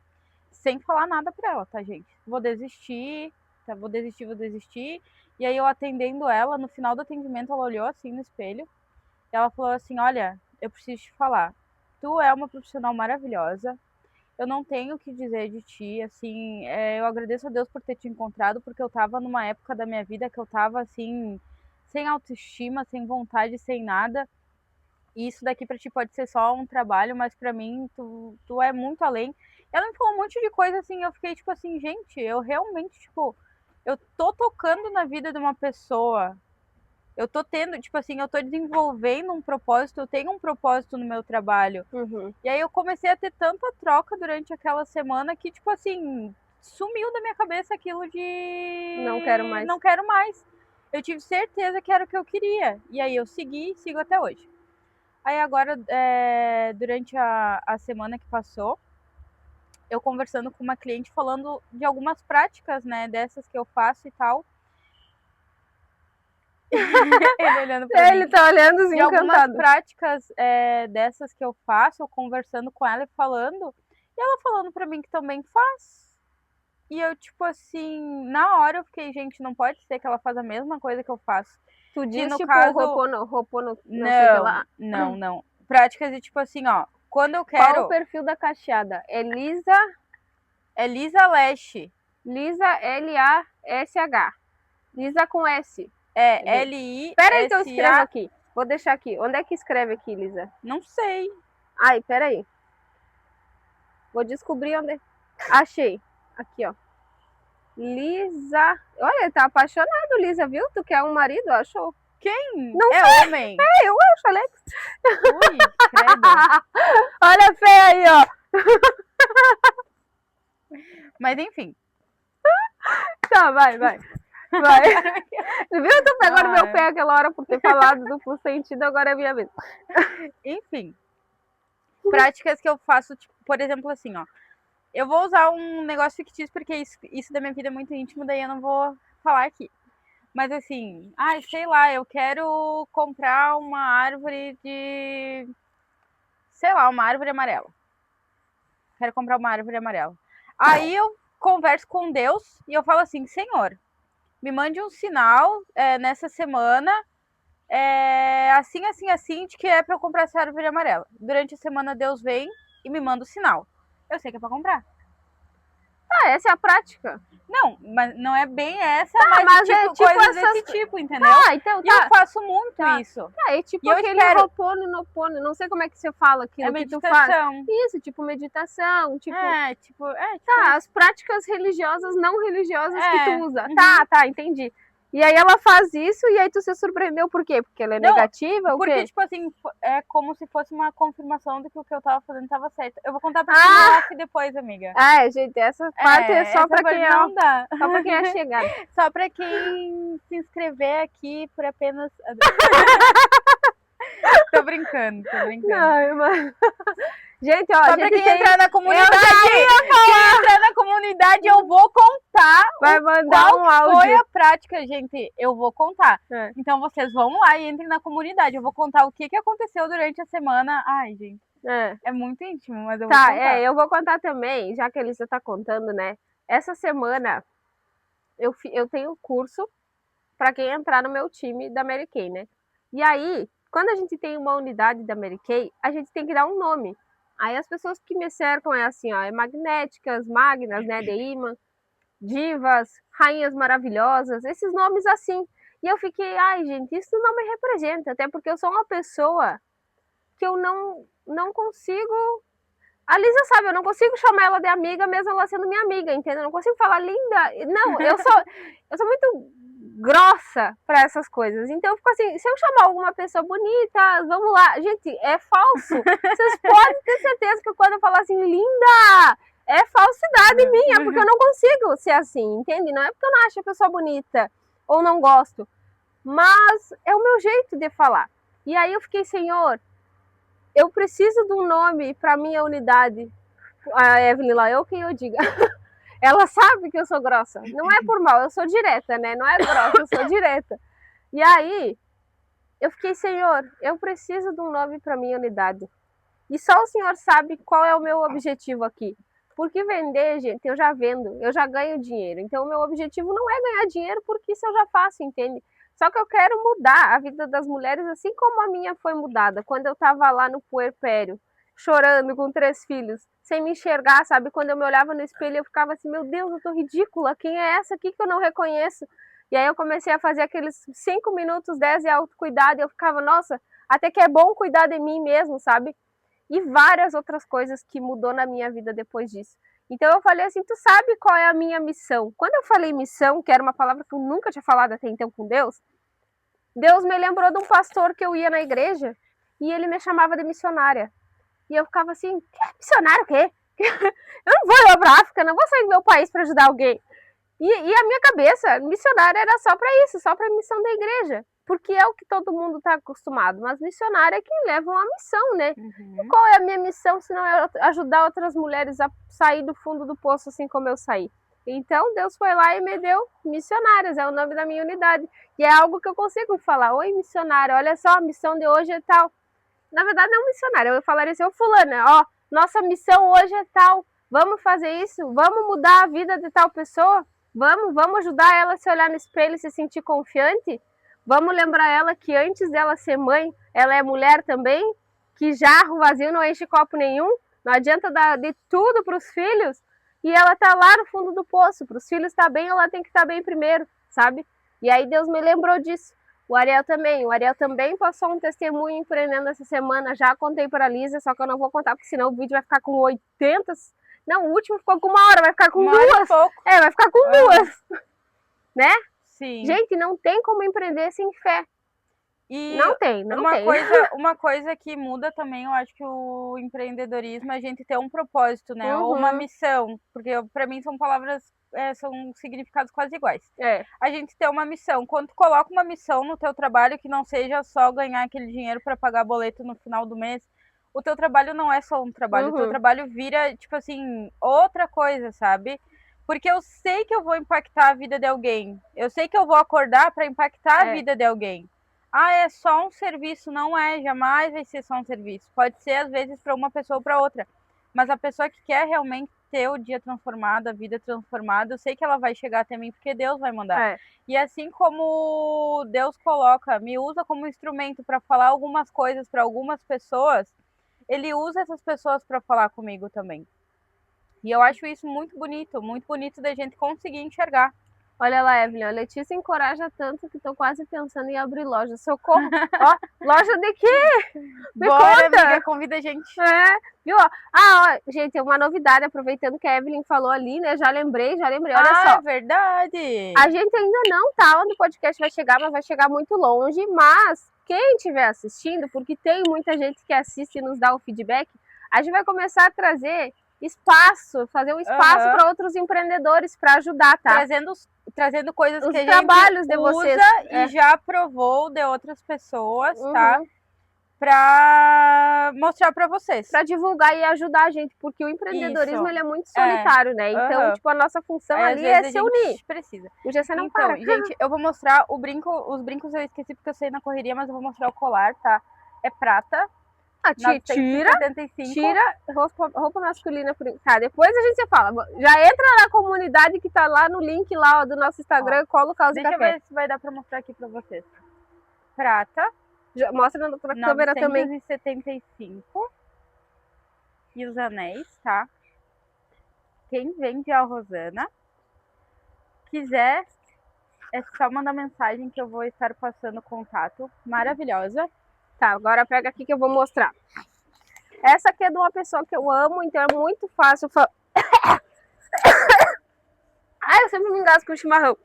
Sem falar nada pra ela, tá, gente? Vou desistir, tá? Vou desistir. E aí, eu atendendo ela, no final do atendimento, ela olhou assim no espelho e ela falou assim, olha, eu preciso te falar. Tu é uma profissional maravilhosa. Eu não tenho o que dizer de ti, assim, eu agradeço a Deus por ter te encontrado, porque eu tava numa época da minha vida que eu tava, assim, sem autoestima, sem vontade, sem nada. E isso daqui pra ti pode ser só um trabalho, mas pra mim tu é muito além. Ela me falou um monte de coisa, assim, eu fiquei tipo assim, gente, eu realmente, tipo, eu tô tocando na vida de uma pessoa. Eu tô tendo, tipo assim, eu tô desenvolvendo um propósito, eu tenho um propósito no meu trabalho. Uhum. E aí eu comecei a ter tanta troca durante aquela semana que, tipo assim, sumiu da minha cabeça aquilo de Não quero mais. não quero mais. Eu tive certeza que era o que eu queria. E aí eu sigo até hoje. Aí agora, durante a semana que passou, eu conversando com uma cliente falando de algumas práticas, né, dessas que eu faço e tal. Ele olhando pra Ele mim. tá olhando assim, De algumas encantado. práticas dessas que eu faço, eu conversando com ela e falando, e ela falando pra mim que também faz. E eu, tipo assim, na hora eu fiquei, gente, não pode ser que ela faz a mesma coisa que eu faço. Tu Que diz, no tipo, caso. Ropono, não sei o que lá. Não. Práticas de tipo assim, ó. Quando eu Qual o quero. perfil da cacheada? É Lisa, É Lisa Lash. Lisa L-A-S-H. Lisa com S. É L-I-S-A. Pera aí que eu escrevo aqui. Vou deixar aqui. Onde é que escreve aqui, Lisa? Não sei. Ai, pera aí. Vou descobrir onde. Achei. Aqui, ó. Lisa. Olha, tá apaixonado, Lisa, viu? Tu quer um marido? Achou? Quem? Não é sei. Homem. É, eu acho, Alex. Ui, credo. Olha a fé aí, ó. Mas enfim. Tá, vai. Vai. Viu? Tu pegou no meu pé aquela hora por ter falado duplo sentido, agora é minha vez. Enfim. Práticas que eu faço, tipo, por exemplo, assim, ó. Eu vou usar um negócio fictício porque isso da minha vida é muito íntimo, daí eu não vou falar aqui. Mas assim, sei lá, eu quero comprar uma árvore de. Sei lá, uma árvore amarela. Quero comprar uma árvore amarela. Aí eu converso com Deus e eu falo assim, Senhor, me mande um sinal nessa semana, assim, de que é pra eu comprar essa árvore amarela. Durante a semana Deus vem e me manda o sinal. Eu sei que é pra comprar. Ah, essa é a prática. Não, mas não é bem essa, mas tipo, é tipo coisas essas... desse tipo, entendeu? Ah, então E eu faço muito isso. É tipo E eu aquele espero... Ho'oponopono, não sei como é que você fala aquilo que tu faz. Isso, tipo meditação, tipo... Tá, as práticas religiosas, não religiosas que tu usa. Uhum. Tá, entendi. E aí ela faz isso e aí tu se surpreendeu por quê? Porque ela é negativa? Porque, tipo assim, é como se fosse uma confirmação de que o que eu tava fazendo tava certo. Eu vou contar pra você depois, amiga. Gente, essa parte é só pra quem não dá. Só pra quem é chegado. Só pra quem se inscrever aqui por apenas... Tô brincando. Não, mas... Gente, ó, só pra quem entrar na comunidade. Quem entrar na comunidade, eu vou contar. Vai mandar um áudio. Foi a prática, gente. Eu vou contar. Então vocês vão lá e entrem na comunidade. Eu vou contar o que aconteceu durante a semana. Ai, gente. É muito íntimo, mas eu vou Tá, contar. eu vou contar também, já que a Elisa tá contando, né? Essa semana eu tenho curso para quem entrar no meu time da Mary Kay, né? E aí, quando a gente tem uma unidade da Mary Kay, a gente tem que dar um nome. Aí as pessoas que me cercam é assim, ó, é magnéticas, magnas, né, de imã, divas, rainhas maravilhosas, esses nomes assim. E eu fiquei, ai, gente, isso não me representa, até porque eu sou uma pessoa que eu não consigo. A Lisa sabe, eu não consigo chamar ela de amiga, mesmo ela sendo minha amiga, entendeu? Eu não consigo falar linda. Não, eu sou muito grossa para essas coisas. Então eu fico assim, se eu chamar alguma pessoa bonita, vamos lá. Gente, é falso. Vocês podem ter certeza que quando eu falar assim, linda, é falsidade minha, porque eu não consigo ser assim, entende? Não é porque eu não acho a pessoa bonita ou não gosto, mas é o meu jeito de falar. E aí eu fiquei, Senhor, eu preciso de um nome para minha unidade. A Evelyn lá, eu quem eu diga. Ela sabe que eu sou grossa. Não é por mal, eu sou direta, né? Não é grossa, eu sou direta. E aí, eu fiquei, Senhor, eu preciso de um nome para minha unidade. E só o Senhor sabe qual é o meu objetivo aqui. Porque vender, gente, eu já vendo, eu já ganho dinheiro. Então, o meu objetivo não é ganhar dinheiro, porque isso eu já faço, entende? Só que eu quero mudar a vida das mulheres, assim como a minha foi mudada. Quando eu estava lá no puerpério, chorando com 3 filhos, sem me enxergar, sabe? Quando eu me olhava no espelho, eu ficava assim, meu Deus, eu tô ridícula. Quem é essa aqui que eu não reconheço? E aí eu comecei a fazer aqueles 5 minutos, 10 de autocuidado, e eu ficava, nossa, até que é bom cuidar de mim mesmo, sabe? E várias outras coisas que mudou na minha vida depois disso. Então eu falei assim, tu sabe qual é a minha missão? Quando eu falei missão, que era uma palavra que eu nunca tinha falado até então com Deus, Deus me lembrou de um pastor que eu ia na igreja e ele me chamava de missionária. E eu ficava assim, missionário o quê? Eu não vou lá pra África, não vou sair do meu país para ajudar alguém. E a minha cabeça, missionária era só para isso, só para missão da igreja. Porque é o que todo mundo está acostumado. Mas missionária é quem leva uma missão, né? E qual é a minha missão se não é ajudar outras mulheres a sair do fundo do poço assim como eu saí? Então Deus foi lá e me deu missionárias, é o nome da minha unidade. E é algo que eu consigo falar. Oi, missionária, olha só, a missão de hoje é tal. Na verdade, não missionária, eu falaria assim, ô fulana, ó, nossa missão hoje é tal. Vamos fazer isso? Vamos mudar a vida de tal pessoa? Vamos ajudar ela a se olhar no espelho e se sentir confiante? Vamos lembrar ela que antes dela ser mãe, ela é mulher também, que jarro vazio não enche copo nenhum, não adianta dar de tudo para os filhos, e ela tá lá no fundo do poço, para os filhos estar bem, ela tem que estar bem primeiro, sabe? E aí Deus me lembrou disso. O Ariel também passou um testemunho empreendendo essa semana, já contei para a Lisa, só que eu não vou contar, porque senão o vídeo vai ficar com 80. Não, o último ficou com 1 hora, vai ficar com Uma hora e duas. pouco. Vai ficar com 2, né? Sim. Gente, não tem como empreender sem fé. E não tem. Uma coisa que muda também, eu acho que o empreendedorismo é a gente ter um propósito, né? Ou uma missão, porque para mim são palavras, são significados quase iguais. A gente ter uma missão. Quando tu coloca uma missão no teu trabalho, que não seja só ganhar aquele dinheiro para pagar boleto no final do mês, o teu trabalho não é só um trabalho, o teu trabalho vira, tipo assim, outra coisa, sabe? Porque eu sei que eu vou impactar a vida de alguém. Eu sei que eu vou acordar para impactar a vida de alguém. Ah, é só um serviço, não é, jamais vai ser só um serviço. Pode ser às vezes para uma pessoa ou para outra, mas a pessoa que quer realmente ter o dia transformado, a vida transformada, eu sei que ela vai chegar até mim porque Deus vai mandar. E assim como Deus coloca, me usa como instrumento para falar algumas coisas para algumas pessoas, ele usa essas pessoas para falar comigo também. E eu acho isso muito bonito da gente conseguir enxergar. Olha lá, Evelyn, a Letícia encoraja tanto que tô quase pensando em abrir loja. Socorro! Ó, loja de quê? Me Bora, conta! amiga, convida a gente. Viu? Gente, uma novidade, aproveitando que a Evelyn falou ali, né? Já lembrei, olha só. É verdade! A gente ainda não tá onde o podcast vai chegar, mas vai chegar muito longe. Mas quem estiver assistindo, porque tem muita gente que assiste e nos dá o feedback, a gente vai começar a trazer fazer um espaço para outros empreendedores para ajudar, tá? Trazendo coisas os que a trabalhos gente de vocês usa e já provou de outras pessoas, tá? Para mostrar para vocês. Para divulgar e ajudar a gente, porque o empreendedorismo ele é muito solitário, né? Então, tipo, a nossa função ali é se unir. Precisa. O GC não então, para. gente, eu vou mostrar os brincos eu esqueci porque eu sei na correria, mas eu vou mostrar o colar, tá? É prata, Ah, tira 975. roupa masculina. Tá, depois a gente se fala. Já entra na comunidade que tá lá no link lá ó, do nosso Instagram, cola o Caos de Deixa eu Café. ver se vai dar pra mostrar aqui pra vocês. Prata, Mostra na câmera também. 975. E os anéis, tá? Quem vende é a Rosana. Quiser, é só mandar mensagem que eu vou estar passando contato. Maravilhosa. Tá, agora pega aqui que eu vou mostrar. Essa aqui é de uma pessoa que eu amo, então é muito fácil. Ai, eu sempre me engasgo com o chimarrão.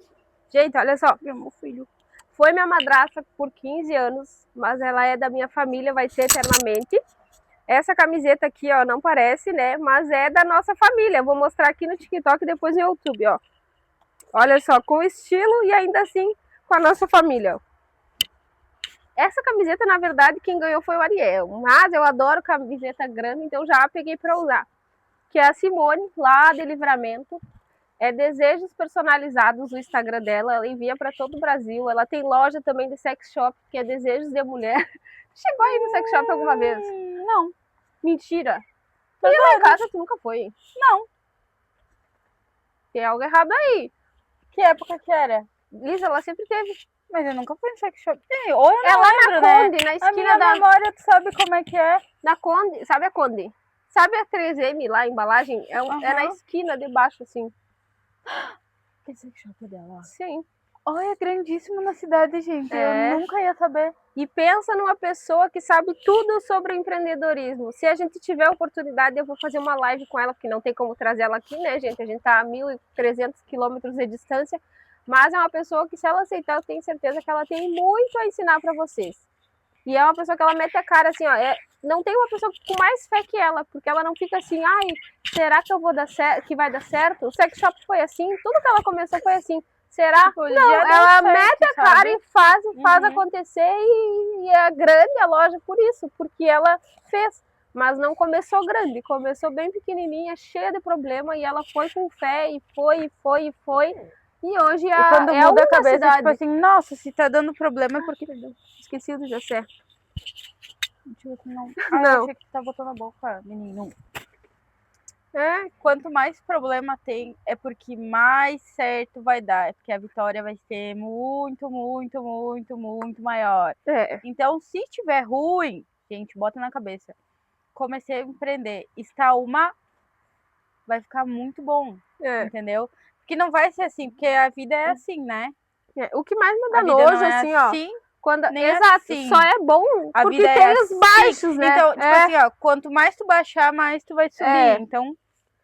Gente, olha só, meu filho. Foi minha madrasta por 15 anos, mas ela é da minha família, vai ser eternamente. Essa camiseta aqui, ó, não parece, né? Mas é da nossa família. Vou mostrar aqui no TikTok e depois no YouTube, ó. Olha só, com estilo e ainda assim com a nossa família. Essa camiseta, na verdade, quem ganhou foi o Ariel. Mas eu adoro camiseta grande, então já peguei para usar. Que é a Simone, lá de Livramento. É desejos personalizados no Instagram dela. Ela envia para todo o Brasil. Ela tem loja também de sex shop, que é Desejos de Mulher. Chegou aí no sex shop alguma vez? Não. Mentira. E lá em casa tu nunca foi? Não. Tem algo errado aí. Que época que era? Lisa, ela sempre teve. Mas eu nunca fui em sex shop. Ou eu não É lá lembro, na Conde, né? na A esquina minha da... memória, tu sabe como é que é? Na Conde, sabe a Conde? Sabe a 3M lá, a embalagem? É na esquina de baixo, assim. Que sex shop é dela? Sim. Olha, é grandíssimo na cidade, gente. É. Eu nunca ia saber. E pensa numa pessoa que sabe tudo sobre o empreendedorismo. Se a gente tiver oportunidade, eu vou fazer uma live com ela, porque não tem como trazer ela aqui, né, gente? A gente tá a 1.300 quilômetros de distância. Mas é uma pessoa que, se ela aceitar, eu tenho certeza que ela tem muito a ensinar para vocês. E é uma pessoa que ela mete a cara assim, ó. Não tem uma pessoa com mais fé que ela, porque ela não fica assim, ai, será que eu vou dar certo, que vai dar certo? O sex shop foi assim, tudo que ela começou foi assim. Será? Tipo, não, ela certo, mete a cara e faz acontecer e é grande a loja por isso, porque ela fez. Mas não começou grande, começou bem pequenininha, cheia de problema, e ela foi com fé, e foi. E hoje E quando é muda a uma cabeça, cidade. tipo assim, nossa, se tá dando problema é porque... Esqueci do José. Não. Não. Eu achei que tu tá botando a boca, menino. É. Quanto mais problema tem, é porque mais certo vai dar. É porque a vitória vai ser muito, muito, muito, muito maior. É. Então, se tiver ruim, gente, bota na cabeça. Comecei a empreender. Está vai ficar muito bom. Entendeu? Porque não vai ser assim, porque a vida é assim, né? O que mais me dá A vida nojo, não é assim, assim, ó. Quando... nem Exato, assim. só é bom A porque vida tem é os baixos, assim. né? Então, tipo assim, ó, quanto mais tu baixar, mais tu vai subir. Então,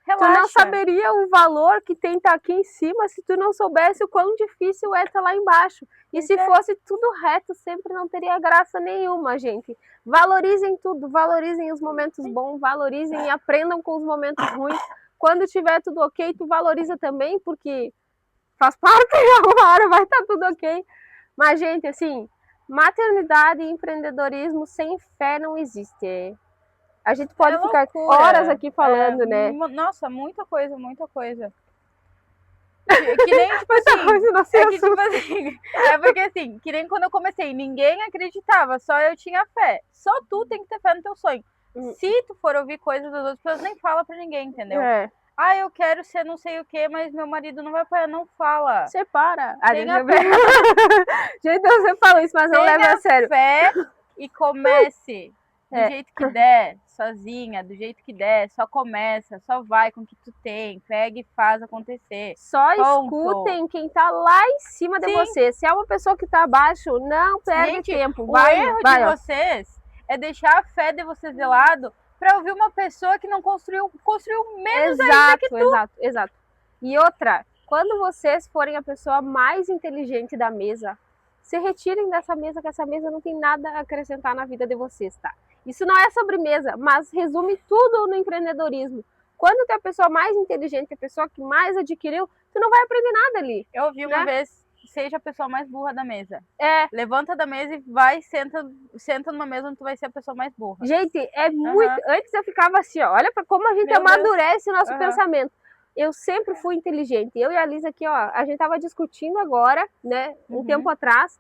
relaxa. Tu não saberia o valor que tem estar aqui em cima se tu não soubesse o quão difícil é estar lá embaixo. E se fosse tudo reto, sempre não teria graça nenhuma, gente. Valorizem tudo, valorizem os momentos bons, valorizem e aprendam com os momentos ruins. Quando tiver tudo ok, tu valoriza também, porque faz parte, uma hora vai estar tudo ok. Mas, gente, assim, maternidade e empreendedorismo sem fé não existe. A gente pode ficar horas aqui falando, né? Nossa, muita coisa, muita coisa. Que nem, tipo assim, tipo assim, é porque assim, que nem quando eu comecei, ninguém acreditava, só eu tinha fé. Só tu tem que ter fé no teu sonho. Se tu for ouvir coisas das outras pessoas, nem fala pra ninguém, entendeu? Ah, eu quero ser não sei o que, mas meu marido não vai apoiar, não fala. Separa. Gente, você fala isso, mas não leva a sério. Fé e comece do jeito que der, sozinha, do jeito que der, só começa, só vai com o que tu tem, pega e faz acontecer. Só escutem quem tá lá em cima de você. Se é uma pessoa que tá abaixo, não perde tempo. O erro de vocês é deixar a fé de vocês de lado para ouvir uma pessoa que não construiu menos ainda que tu. Exato. E outra, quando vocês forem a pessoa mais inteligente da mesa, se retirem dessa mesa, que essa mesa não tem nada a acrescentar na vida de vocês, tá? Isso não é sobremesa, mas resume tudo no empreendedorismo. Quando tu é a pessoa mais inteligente, a pessoa que mais adquiriu, tu não vai aprender nada ali. Eu ouvi uma vez, seja a pessoa mais burra da mesa. Levanta da mesa e vai, senta numa mesa onde tu vai ser a pessoa mais burra. Gente, é muito... Antes eu ficava assim, ó, olha pra como a gente amadurece o nosso pensamento. Eu sempre fui inteligente. Eu e a Lisa aqui, ó, a gente tava discutindo agora, né, um tempo atrás,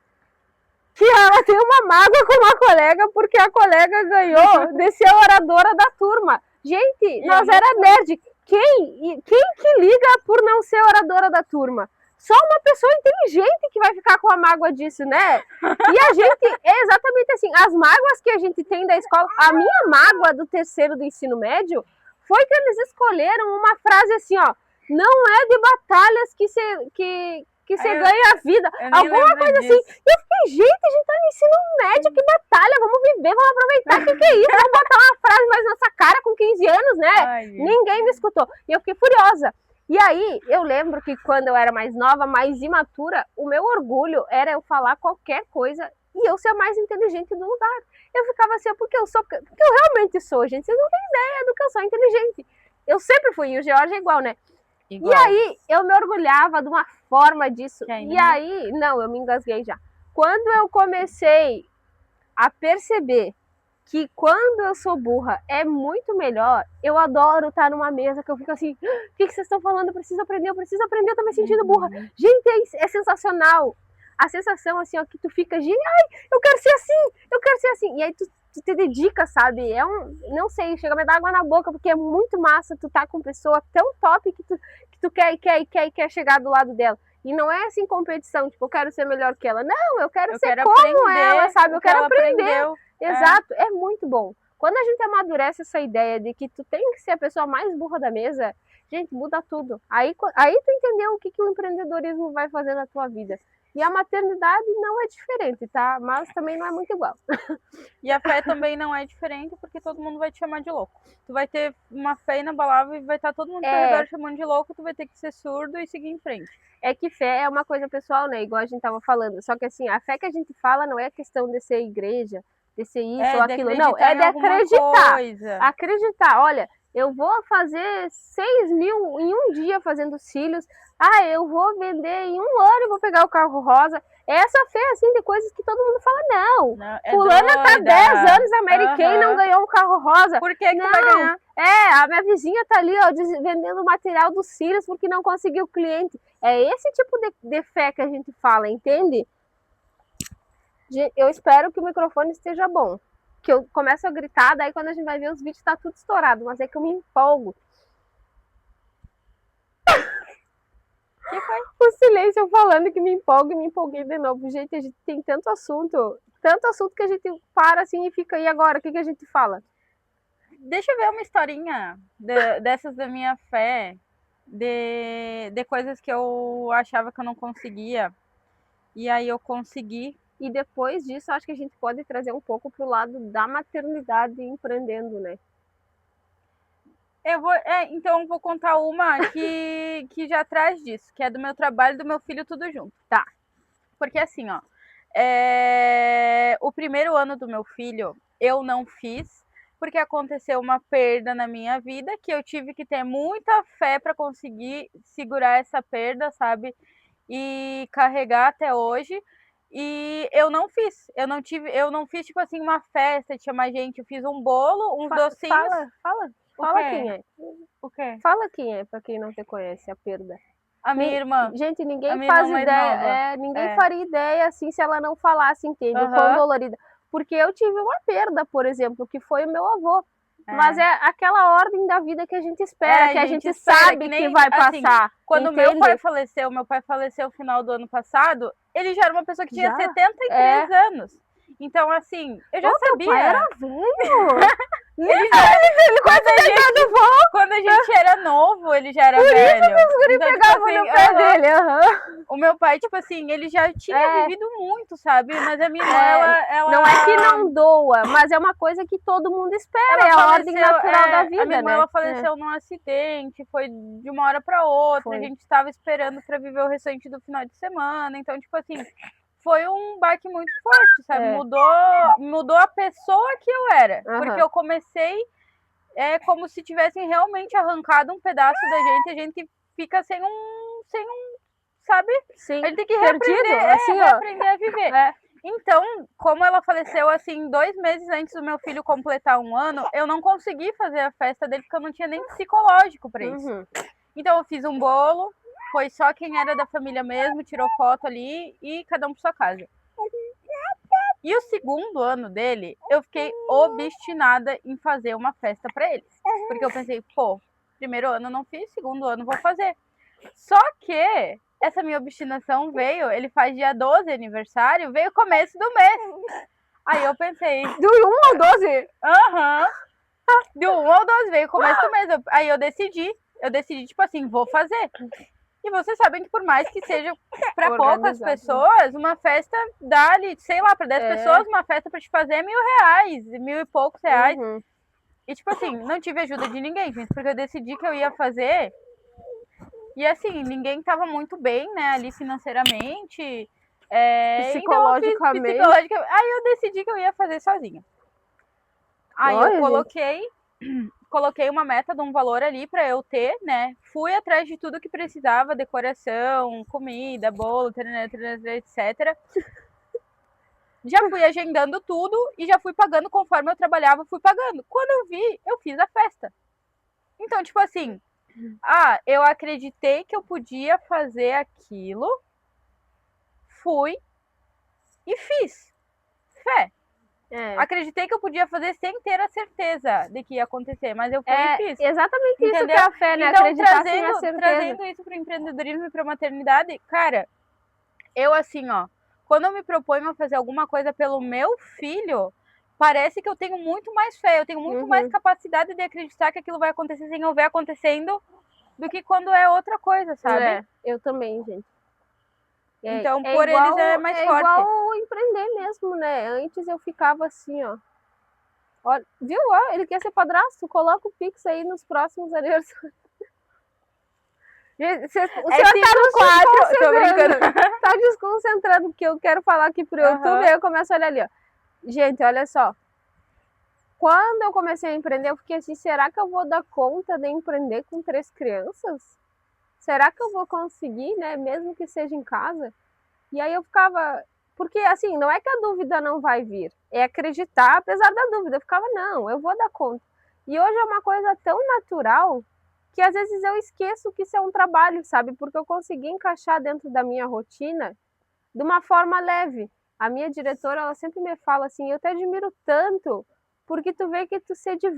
que ela tem uma mágoa com uma colega porque a colega ganhou de ser a oradora da turma. Gente, nós era nerd. Quem que liga por não ser oradora da turma? Só uma pessoa inteligente que vai ficar com a mágoa disso, né? E a gente, é exatamente assim, as mágoas que a gente tem da escola, a minha mágoa do terceiro do ensino médio foi que eles escolheram uma frase assim, ó, não é de batalhas que você ganha a vida, alguma coisa assim. E eu fiquei, gente, a gente tá no ensino médio, que batalha, vamos viver, vamos aproveitar, que é isso? Vamos botar uma frase mais na nossa cara com 15 anos, né? Ai, ninguém me escutou. E eu fiquei furiosa. E aí, eu lembro que quando eu era mais nova, mais imatura, o meu orgulho era eu falar qualquer coisa e eu ser a mais inteligente do lugar. Eu ficava assim, porque eu realmente sou, gente. Vocês não têm ideia do que eu sou inteligente. Eu sempre fui, e o George é igual, né? Igual. E aí, eu me orgulhava de uma forma disso. E aí, não, eu me engasguei já. Quando eu comecei a perceber que quando eu sou burra é muito melhor, eu adoro estar numa mesa que eu fico assim, o que vocês estão falando? Eu preciso aprender, eu tô me sentindo burra. Gente, é sensacional. A sensação assim, ó, que tu fica, gente, ai, eu quero ser assim. E aí tu te dedica, sabe? Não sei, chega a me dar água na boca, porque é muito massa tu tá com pessoa tão top que tu quer chegar do lado dela. E não é assim competição, tipo, eu quero ser melhor que ela. Não, eu quero ser como ela, sabe? Eu quero aprender. Exato, é muito bom. Quando a gente amadurece essa ideia de que tu tem que ser a pessoa mais burra da mesa, gente, muda tudo. Aí tu entendeu o que o empreendedorismo vai fazer na tua vida. E a maternidade não é diferente, tá? Mas também não é muito igual. E a fé também não é diferente, porque todo mundo vai te chamar de louco. Tu vai ter uma fé inabalável e vai estar todo mundo ao teu redor chamando de louco, tu vai ter que ser surdo e seguir em frente. É que fé é uma coisa pessoal, né? Igual a gente tava falando. Só que assim, a fé que a gente fala não é questão de ser igreja, de ser isso ou aquilo. Não, é de acreditar. Acreditar. Olha, eu vou fazer 6 mil em um dia fazendo cílios. Ah, eu vou vender em um ano e vou pegar o carro rosa. Essa fé, assim, de coisas que todo mundo fala, não. Fulana tá 10 anos na Mary Kay e não ganhou um carro rosa. Por que tu vai ganhar? A minha vizinha tá ali, ó, vendendo material dos cílios porque não conseguiu cliente. É esse tipo de fé que a gente fala, entende? Eu espero que o microfone esteja bom. Que eu começo a gritar, daí quando a gente vai ver os vídeos tá tudo estourado, mas é que eu me empolgo. Que foi? O silêncio eu falando que me empolgo e me empolguei de novo. Gente, a gente tem tanto assunto que a gente para assim e fica, e agora? O que a gente fala? Deixa eu ver uma historinha dessas da minha fé, de coisas que eu achava que eu não conseguia, e aí eu consegui. E depois disso, acho que a gente pode trazer um pouco pro lado da maternidade empreendendo, né? Então eu vou contar uma que já traz disso, que é do meu trabalho e do meu filho tudo junto. Tá. Porque assim, ó, o primeiro ano do meu filho eu não fiz, porque aconteceu uma perda na minha vida, que eu tive que ter muita fé para conseguir segurar essa perda, sabe? E carregar até hoje. E eu não fiz, eu não fiz tipo assim uma festa, tinha mais gente, eu fiz um bolo, uns docinhos. Fala quem é. O quê? Fala quem é, pra quem não te conhece, a perda. A minha irmã. Gente, ninguém faz ideia. Ninguém faria ideia assim se ela não falasse, entende? O quão dolorida. Porque eu tive uma perda, por exemplo, que foi o meu avô. Mas é aquela ordem da vida que a gente espera, que a gente sabe que vai passar. Assim, quando meu pai faleceu no final do ano passado, ele já era uma pessoa que tinha 73 anos. Então, assim, eu já sabia. Meu pai era velho. Quando a gente era novo, ele já era velho. Por isso que os guri pegavam no pé dele. O meu pai, tipo assim, ele já tinha vivido muito, sabe? Mas a minha irmã, ela... Não é que não doa, mas é uma coisa que todo mundo espera. É a ordem natural da vida, a minha irmã, né? ela faleceu num acidente, foi de uma hora pra outra. A gente tava esperando pra viver o restante do final de semana. Então, tipo assim... Foi um baque muito forte, sabe? Mudou a pessoa que eu era. Porque eu comecei como se tivessem realmente arrancado um pedaço da gente. A gente fica sem um sabe? Sim. A gente tem que reaprender a viver. Então, como ela faleceu assim 2 meses antes do meu filho completar 1 ano, eu não consegui fazer a festa dele porque eu não tinha nem psicológico para isso. Então eu fiz um bolo. Foi só quem era da família mesmo, tirou foto ali e cada um pra sua casa. E o segundo ano dele, eu fiquei obstinada em fazer uma festa pra eles. Porque eu pensei, pô, primeiro ano eu não fiz, segundo ano vou fazer. Só que essa minha obstinação veio, ele faz dia 12 aniversário, veio começo do mês. Aí eu pensei... Do 1 ao 12? Aham. Do 1 ao 12, veio começo do mês. Aí eu decidi, tipo assim, vou fazer. E vocês sabem que por mais que seja para poucas pessoas, uma festa dá-lhe, sei lá, para 10 pessoas, uma festa para te fazer é R$1.000, 1.000 e poucos reais. Uhum. E tipo assim, não tive ajuda de ninguém, gente, porque eu decidi que eu ia fazer. E assim, ninguém tava muito bem, né, ali financeiramente. Psicologicamente. Então aí eu decidi que eu ia fazer sozinha. Aí eu coloquei uma meta de um valor ali para eu ter, né? Fui atrás de tudo que precisava, decoração, comida, bolo, etc. Já fui agendando tudo e já fui pagando conforme eu trabalhava, fui pagando. Quando eu vi, eu fiz a festa. Então, tipo assim, eu acreditei que eu podia fazer aquilo, fui e fiz. Fé. Acreditei que eu podia fazer sem ter a certeza de que ia acontecer, mas eu fui e fiz. Exatamente. Entendeu? Isso que é a fé, né? Então, acreditar sem a certeza. Trazendo isso pro empreendedorismo e pra maternidade, cara, eu assim, ó, quando eu me proponho a fazer alguma coisa pelo meu filho, parece que eu tenho muito mais fé, eu tenho muito mais capacidade de acreditar que aquilo vai acontecer sem eu ver acontecendo do que quando é outra coisa, sabe? Eu também, gente. Então, por igual, eles é mais forte. É igual empreender mesmo, né? Antes eu ficava assim, ó. Olha, viu? Ó, ele quer ser padrasto? Coloca o Pix aí nos próximos aniversários. O senhor tá tô brincando. Tá desconcentrando, porque eu quero falar aqui pro YouTube, aí eu começo a olhar ali, ó. Gente, olha só. Quando eu comecei a empreender, eu fiquei assim, será que eu vou dar conta de empreender com 3 crianças? Será que eu vou conseguir, né? Mesmo que seja em casa? E aí eu ficava... Porque, assim, não é que a dúvida não vai vir. É acreditar, apesar da dúvida. Eu ficava, não, eu vou dar conta. E hoje é uma coisa tão natural que às vezes eu esqueço que isso é um trabalho, sabe? Porque eu consegui encaixar dentro da minha rotina de uma forma leve. A minha diretora, ela sempre me fala assim, eu te admiro tanto, porque tu vê que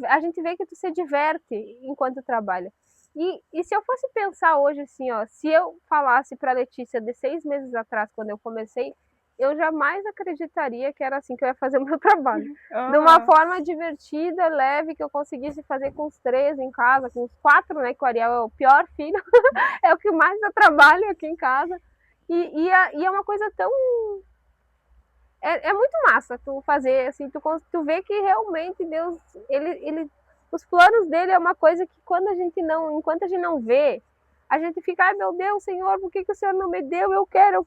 a gente vê que tu se diverte enquanto trabalha. E se eu fosse pensar hoje assim, ó, se eu falasse para a Letícia de 6 meses atrás, quando eu comecei, eu jamais acreditaria que era assim que eu ia fazer o meu trabalho. De uma forma divertida, leve, que eu conseguisse fazer com os 3 em casa, com os 4, né, que o Ariel é o pior filho, é o que mais dá trabalho aqui em casa. E é uma coisa tão... É muito massa tu fazer, assim, tu vê que realmente Deus, os planos dele é uma coisa que enquanto a gente não vê, a gente fica, ai meu Deus, Senhor, por que o Senhor não me deu? Eu quero.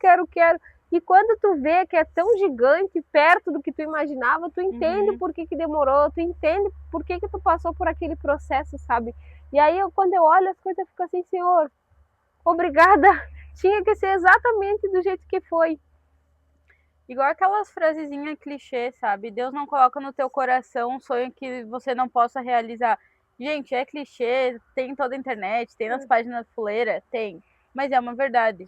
E quando tu vê que é tão gigante, perto do que tu imaginava, tu entende por que demorou, tu entende por que tu passou por aquele processo, sabe? E aí, quando eu olho as coisas, eu fico assim, Senhor, obrigada, tinha que ser exatamente do jeito que foi. Igual aquelas frasezinhas clichê, sabe? Deus não coloca no teu coração um sonho que você não possa realizar. Gente, é clichê, tem em toda a internet, tem nas páginas fuleiras, tem. Mas é uma verdade.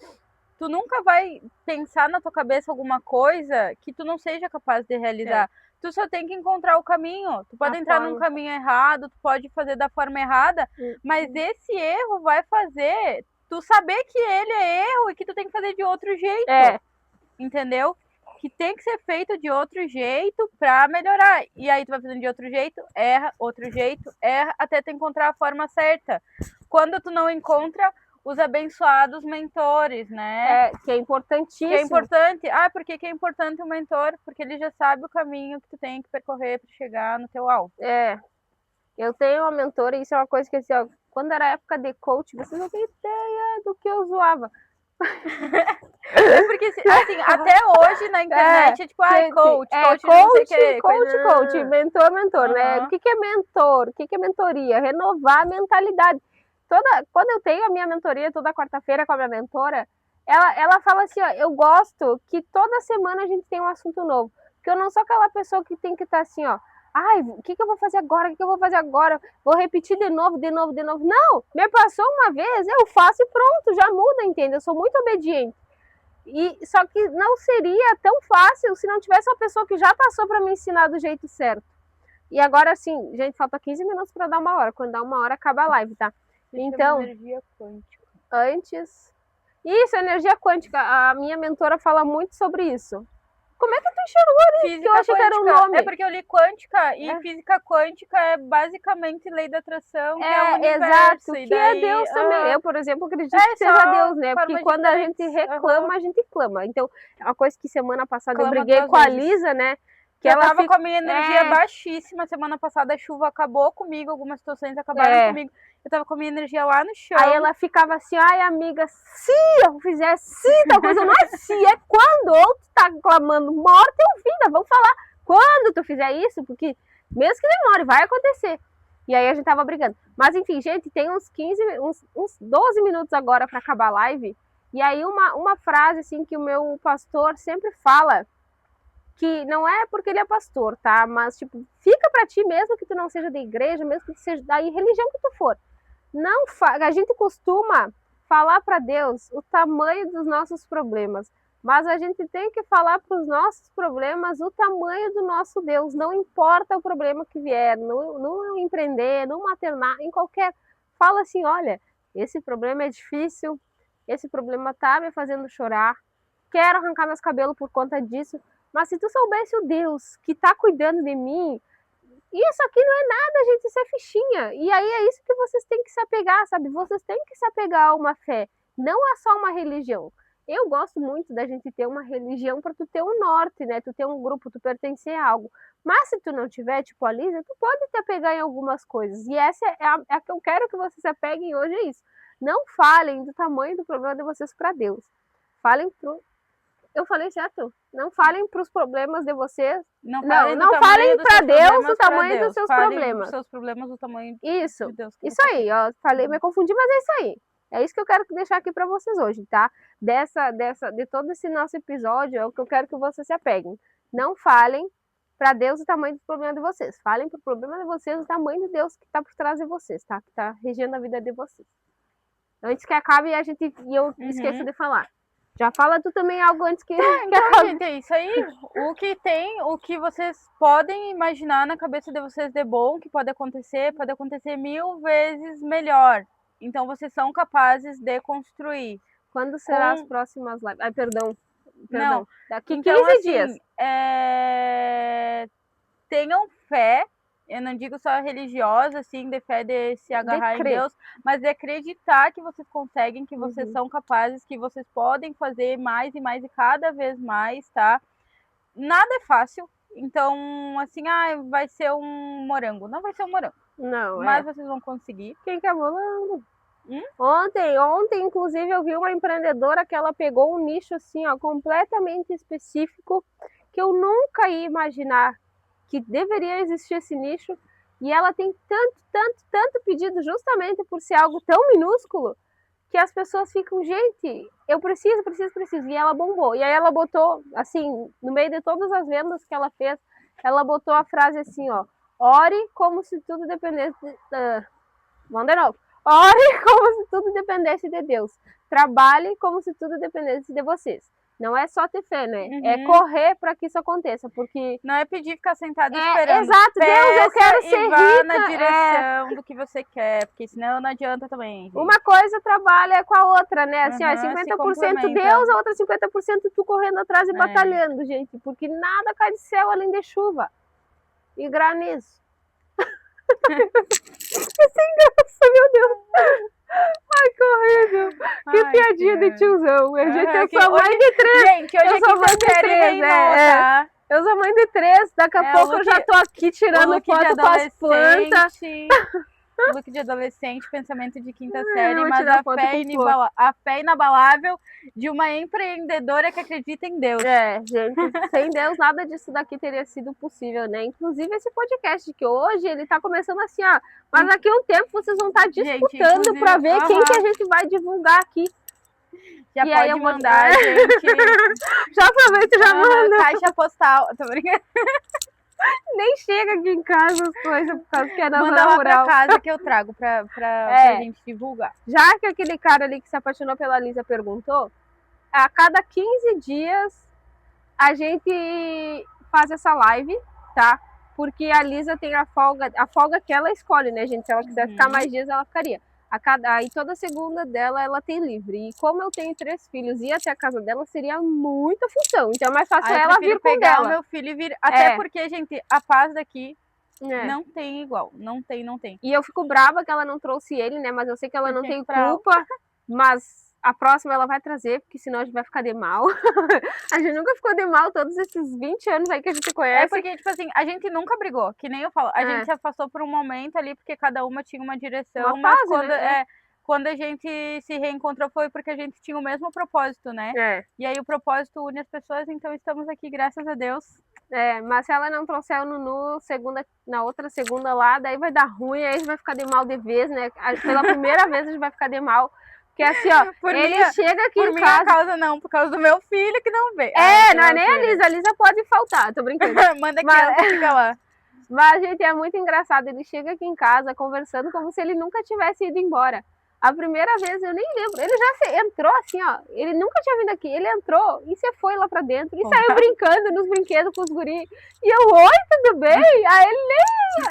Tu nunca vai pensar na tua cabeça alguma coisa que tu não seja capaz de realizar. Tu só tem que encontrar o caminho. Tu pode entrar num caminho errado, tu pode fazer da forma errada, mas esse erro vai fazer tu saber que ele é erro e que tu tem que fazer de outro jeito. Entendeu? Que tem que ser feito de outro jeito pra melhorar. E aí tu vai fazendo de outro jeito, erra, até tu encontrar a forma certa. Quando tu não encontra, os abençoados mentores, né? Que é importantíssimo. Que é importante. Por que é importante o mentor? Porque ele já sabe o caminho que tu tem que percorrer pra chegar no teu alvo. Eu tenho uma mentora, e isso é uma coisa que, assim, ó, quando era época de coach, vocês não têm ideia do que eu zoava. Porque, assim, até hoje na internet é tipo, coach, não sei o quê. Coach, mentor, né? O que é mentor? O que é mentoria? Renovar a mentalidade. Quando eu tenho a minha mentoria toda quarta-feira com a minha mentora, ela fala assim, ó, eu gosto que toda semana a gente tem um assunto novo. Porque eu não sou aquela pessoa que tem que estar assim, ó, o que eu vou fazer agora? O que eu vou fazer agora? Vou repetir de novo. Não, me passou uma vez, eu faço e pronto, já muda, entende? Eu sou muito obediente. E só que não seria tão fácil se não tivesse uma pessoa que já passou para me ensinar do jeito certo. E agora, assim, gente, falta 15 minutos para dar 1 hora. Quando dá 1 hora, acaba a live, tá? Então, energia quântica. Antes... Isso, energia quântica. A minha mentora fala muito sobre isso. Como é que tu enxergou ali? Física que eu achei quântica. Que era um nome. É porque eu li quântica e física quântica é basicamente lei da atração, que é o universo. Exato, e que daí, é Deus também. Eu, por exemplo, acredito que seja Deus, né? Porque quando a gente reclama, a gente clama. Então, é uma coisa que semana passada eu briguei com a Lisa, né? Que eu tava com a minha energia baixíssima. Semana passada a chuva acabou comigo, algumas situações acabaram comigo. Eu tava com a minha energia lá no chão. Aí ela ficava assim, ai amiga, se eu fizer tal coisa, não é se, é quando. Ou tu tá clamando morte ou vida, vamos falar. Quando tu fizer isso, porque mesmo que demore, vai acontecer. E aí a gente tava brigando. Mas enfim, gente, tem uns 12 minutos agora para acabar a live. E aí uma frase assim que o meu pastor sempre fala, que não é porque ele é pastor, tá? Mas tipo, fica para ti mesmo que tu não seja da igreja, mesmo que tu seja da religião que tu for. A gente costuma falar para Deus o tamanho dos nossos problemas, mas a gente tem que falar para os nossos problemas o tamanho do nosso Deus. Não importa o problema que vier, no empreender, no maternar, em qualquer... Fala assim, olha, esse problema é difícil, esse problema tá me fazendo chorar, quero arrancar meus cabelos por conta disso, mas se tu soubesse o Deus que tá cuidando de mim, isso aqui não é nada, gente, isso é fichinha. E aí é isso que vocês têm que se apegar, sabe? Vocês têm que se apegar a uma fé. Não é só uma religião. Eu gosto muito da gente ter uma religião para tu ter um norte, né? Tu ter um grupo, tu pertencer a algo. Mas se tu não tiver, tipo a Lisa, tu pode te apegar em algumas coisas. E essa é a que eu quero que vocês se apeguem hoje, é isso. Não falem do tamanho do problema de vocês para Deus. Falem pro... Eu falei certo? Não falem para os problemas de vocês. Não falem para Deus o tamanho dos seus problemas. Os seus problemas o tamanho isso, de Deus. Isso aí, ó. Falei, me confundi, mas é isso aí. É isso que eu quero deixar aqui para vocês hoje, tá? De todo esse nosso episódio, é o que eu quero que vocês se apeguem. Não falem para Deus o tamanho dos problemas de vocês. Falem para o problema de vocês o tamanho de Deus que está por trás de vocês, tá? Que está regendo a vida de vocês. Antes que acabe eu esqueço de falar. Já fala tu também algo antes que... Então, gente, é isso aí. O que vocês podem imaginar na cabeça de vocês de bom, que pode acontecer 1000 vezes melhor. Então, vocês são capazes de construir. Quando serão as próximas lives? Ai, perdão. Não. Daqui então, 15 dias. Tenham fé. Eu não digo só religiosa, assim, de fé de se agarrar em Deus, mas de acreditar que vocês conseguem, que vocês são capazes, que vocês podem fazer mais e mais e cada vez mais, tá? Nada é fácil. Então, assim, vai ser um morango. Não vai ser um morango. Não, mas vocês vão conseguir. Quem quer morango? Ontem, inclusive, eu vi uma empreendedora que ela pegou um nicho, assim, ó, completamente específico, que eu nunca ia imaginar que deveria existir esse nicho, e ela tem tanto pedido justamente por ser algo tão minúsculo, que as pessoas ficam, gente, eu preciso, e ela bombou. E aí ela botou, assim, no meio de todas as vendas que ela fez, ela botou a frase assim, ó, ore como se tudo dependesse vamos de novo. Ore como se tudo dependesse de Deus. Trabalhe como se tudo dependesse de vocês. Não é só ter fé, né? É correr para que isso aconteça, porque... Não é pedir ficar sentado esperando. Exato, Deus, eu quero ser rica. Vá na direção do que você quer, porque senão não adianta também. Gente. Uma coisa trabalha com a outra, né? Assim, ó, 50% Deus, a outra 50% tu correndo atrás e batalhando, gente. Porque nada cai do céu além de chuva e granizo. Que sem graça, meu Deus. Ai, que horrível. Que piadinha de tiozão. Gente, eu sou mãe de 3. Gente, hoje eu sou mãe de 3, tá? Eu sou mãe de 3. Daqui a pouco eu já tô aqui tirando foto com as plantas. Look de adolescente, pensamento de quinta série, mas a fé inabalável de uma empreendedora que acredita em Deus. Gente, sem Deus nada disso daqui teria sido possível, né? Inclusive esse podcast que hoje, ele tá começando assim, ó, mas daqui a um tempo vocês vão estar disputando para ver quem que a gente vai divulgar aqui. Já pode mandar, gente. Já aproveita e já manda. Caixa postal, tô brincando. Nem chega aqui em casa as coisas, por causa que é na zona rural. Manda lá pra casa que eu trago pra gente divulgar. Já que aquele cara ali que se apaixonou pela Lisa perguntou, a cada 15 dias a gente faz essa live, tá? Porque a Lisa tem a folga que ela escolhe, né, gente? Se ela quiser ficar mais dias, ela ficaria. Aí toda segunda dela, ela tem livre. E como eu tenho 3 filhos e ir até a casa dela, seria muita função. Então é mais fácil ela vir com pegar dela. o meu filho e vir. Até porque, gente, a paz daqui não tem igual. Não tem. E eu fico brava que ela não trouxe ele, né? Mas eu sei que ela não tem culpa. Mas a próxima ela vai trazer, porque senão a gente vai ficar de mal. A gente nunca ficou de mal todos esses 20 anos aí que a gente conhece. É porque, tipo assim, a gente nunca brigou, que nem eu falo. A gente se afastou por um momento ali, porque cada uma tinha uma direção. Uma fase, mas né? quando a gente se reencontrou foi porque a gente tinha o mesmo propósito, né? E aí o propósito une as pessoas, então estamos aqui, graças a Deus. Mas se ela não trouxer o Nunu na outra segunda lá, daí vai dar ruim, aí a gente vai ficar de mal de vez, né? Pela primeira vez a gente vai ficar de mal. Porque assim, ó, ele chega aqui em casa... Por minha causa não, por causa do meu filho que não veio. Não é nem a Lisa pode faltar, tô brincando. Manda que ela fica lá. Mas, gente, é muito engraçado, ele chega aqui em casa conversando como se ele nunca tivesse ido embora. A primeira vez, eu nem lembro, ele já entrou assim, ó, ele nunca tinha vindo aqui, ele entrou e você foi lá pra dentro e saiu brincando nos brinquedos com os guris. E eu, oi, tudo bem? Aí ele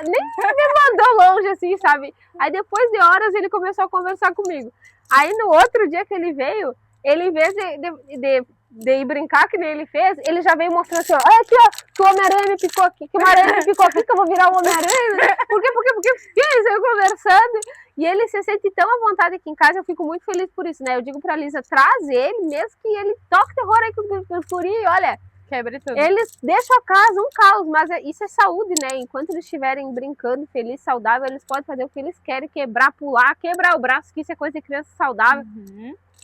nem me mandou longe, assim, sabe? Aí depois de horas ele começou a conversar comigo. Aí no outro dia que ele veio, ele em vez de ir brincar que nem ele fez, ele já veio mostrando assim, ó, olha aqui, ó, que o Homem-Aranha me picou aqui, que o Homem-Aranha me picou aqui, que eu vou virar o Homem-Aranha. Por quê? Ele saiu conversando. E ele se sente tão à vontade aqui em casa, eu fico muito feliz por isso, né? Eu digo pra Lisa, traz ele, mesmo que ele toque terror aí com os guris, olha, quebra tudo. Eles deixam a casa um caos, mas isso é saúde, né? Enquanto eles estiverem brincando, feliz, saudável, eles podem fazer o que eles querem, quebrar, pular, quebrar o braço, que isso é coisa de criança saudável.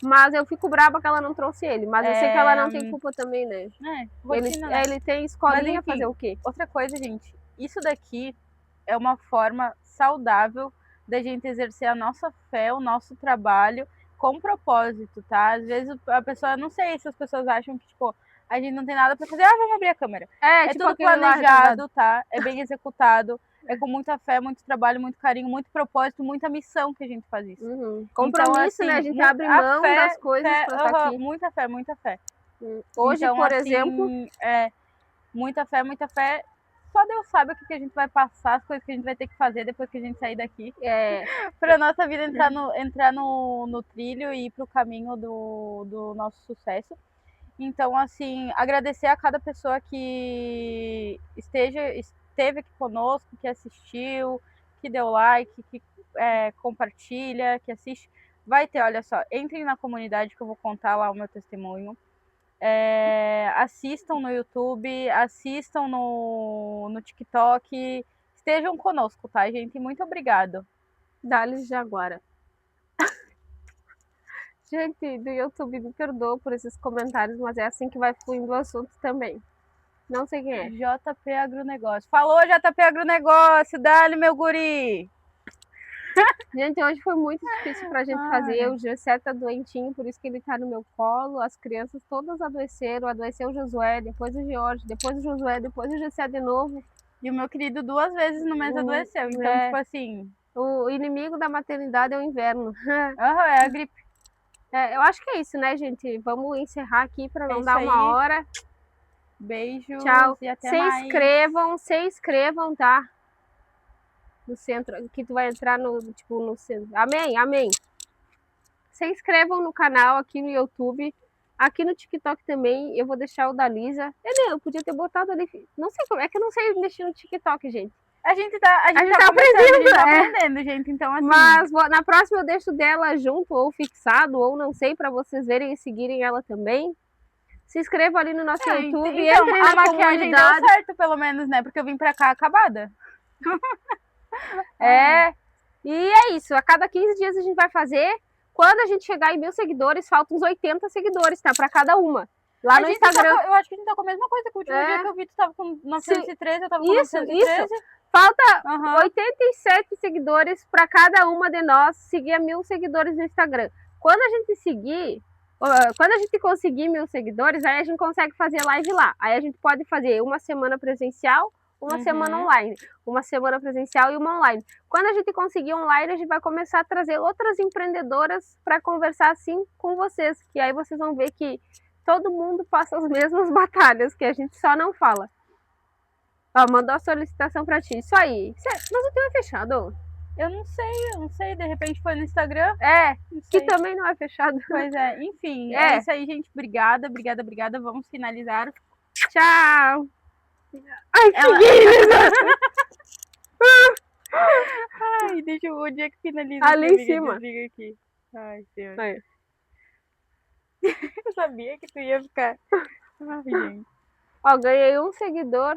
Mas eu fico brava que ela não trouxe ele. Mas eu sei que ela não tem culpa também, né? Ele tem escolinha, mas, enfim, fazer o quê? Outra coisa, gente, isso daqui é uma forma saudável da gente exercer a nossa fé, o nosso trabalho com propósito, tá? Às vezes a pessoa, não sei se as pessoas acham que, tipo, a gente não tem nada pra fazer, vamos abrir a câmera. Tipo tudo planejado, tá? É bem executado. É com muita fé, muito trabalho, muito carinho, muito propósito, muita missão que a gente faz isso. Compromisso, então, assim, né? A gente abre mão das coisas pra estar aqui. Muita fé, muita fé. Hoje, então, por exemplo... muita fé. Só Deus sabe o que a gente vai passar, as coisas que a gente vai ter que fazer depois que a gente sair daqui. Pra nossa vida entrar no trilho e ir pro caminho do nosso sucesso. Então, assim, agradecer a cada pessoa que esteve aqui conosco, que assistiu, que deu like, que compartilha, que assiste. Vai ter, olha só, entrem na comunidade que eu vou contar lá o meu testemunho. Assistam no YouTube, assistam no TikTok. Estejam conosco, tá, gente? Muito obrigado. Dá-lhes Jaguara. Gente do YouTube, me perdoa por esses comentários, mas é assim que vai fluindo o assunto também. Não sei quem é. JP Agronegócio. Falou, JP Agronegócio. Dá-lhe, meu guri. Gente, hoje foi muito difícil pra gente fazer. O Gessé tá doentinho, por isso que ele tá no meu colo. As crianças todas adoeceram. Adoeceu o Josué, depois o George, depois o Josué, depois o Gessé de novo. E o meu querido 2 vezes no mês adoeceu. Então, tipo assim... O inimigo da maternidade é o inverno. É a gripe. Eu acho que é isso, né, gente? Vamos encerrar aqui para não dar uma hora. Beijo. Tchau. E até mais. Se inscrevam, tá? No centro, que tu vai entrar no centro. Amém. Se inscrevam no canal aqui no YouTube. Aqui no TikTok também, eu vou deixar o da Lisa. Eu podia ter botado ali. Não sei como, é que eu não sei mexer no TikTok, gente. A gente tá aprendendo, gente. Então, assim... Mas na próxima eu deixo dela junto, ou fixado, ou não sei, pra vocês verem e seguirem ela também. Se inscrevam ali no nosso YouTube. Então, entrem na maquiagem deu certo, pelo menos, né? Porque eu vim pra cá acabada. E é isso. A cada 15 dias a gente vai fazer. Quando a gente chegar em 1000 seguidores, faltam uns 80 seguidores, tá? Pra cada uma. Lá no Instagram. Eu acho que a gente tá com a mesma coisa que o último dia que eu vi. Tu tava com 913, eu tava com 913. Isso. Falta 87 seguidores para cada uma de nós seguir a 1000 seguidores no Instagram. Quando a gente conseguir 1000 seguidores, aí a gente consegue fazer live lá. Aí a gente pode fazer uma semana presencial, uma semana online, uma semana presencial e uma online. Quando a gente conseguir online, a gente vai começar a trazer outras empreendedoras para conversar assim com vocês, que aí vocês vão ver que todo mundo passa as mesmas batalhas, que a gente só não fala. Ó, mandou a solicitação para ti, isso aí. Mas o teu é fechado? Eu não sei, de repente foi no Instagram. É, que também não é fechado. Pois é, enfim, é isso aí, gente. Obrigada. Vamos finalizar. Tchau! Ai, que Ai, deixa eu ver onde é que finaliza. Ali em cima. Desliga aqui. Ai, Deus. Aí. Eu sabia que tu ia ficar. Ai, gente. Ó, ganhei um seguidor.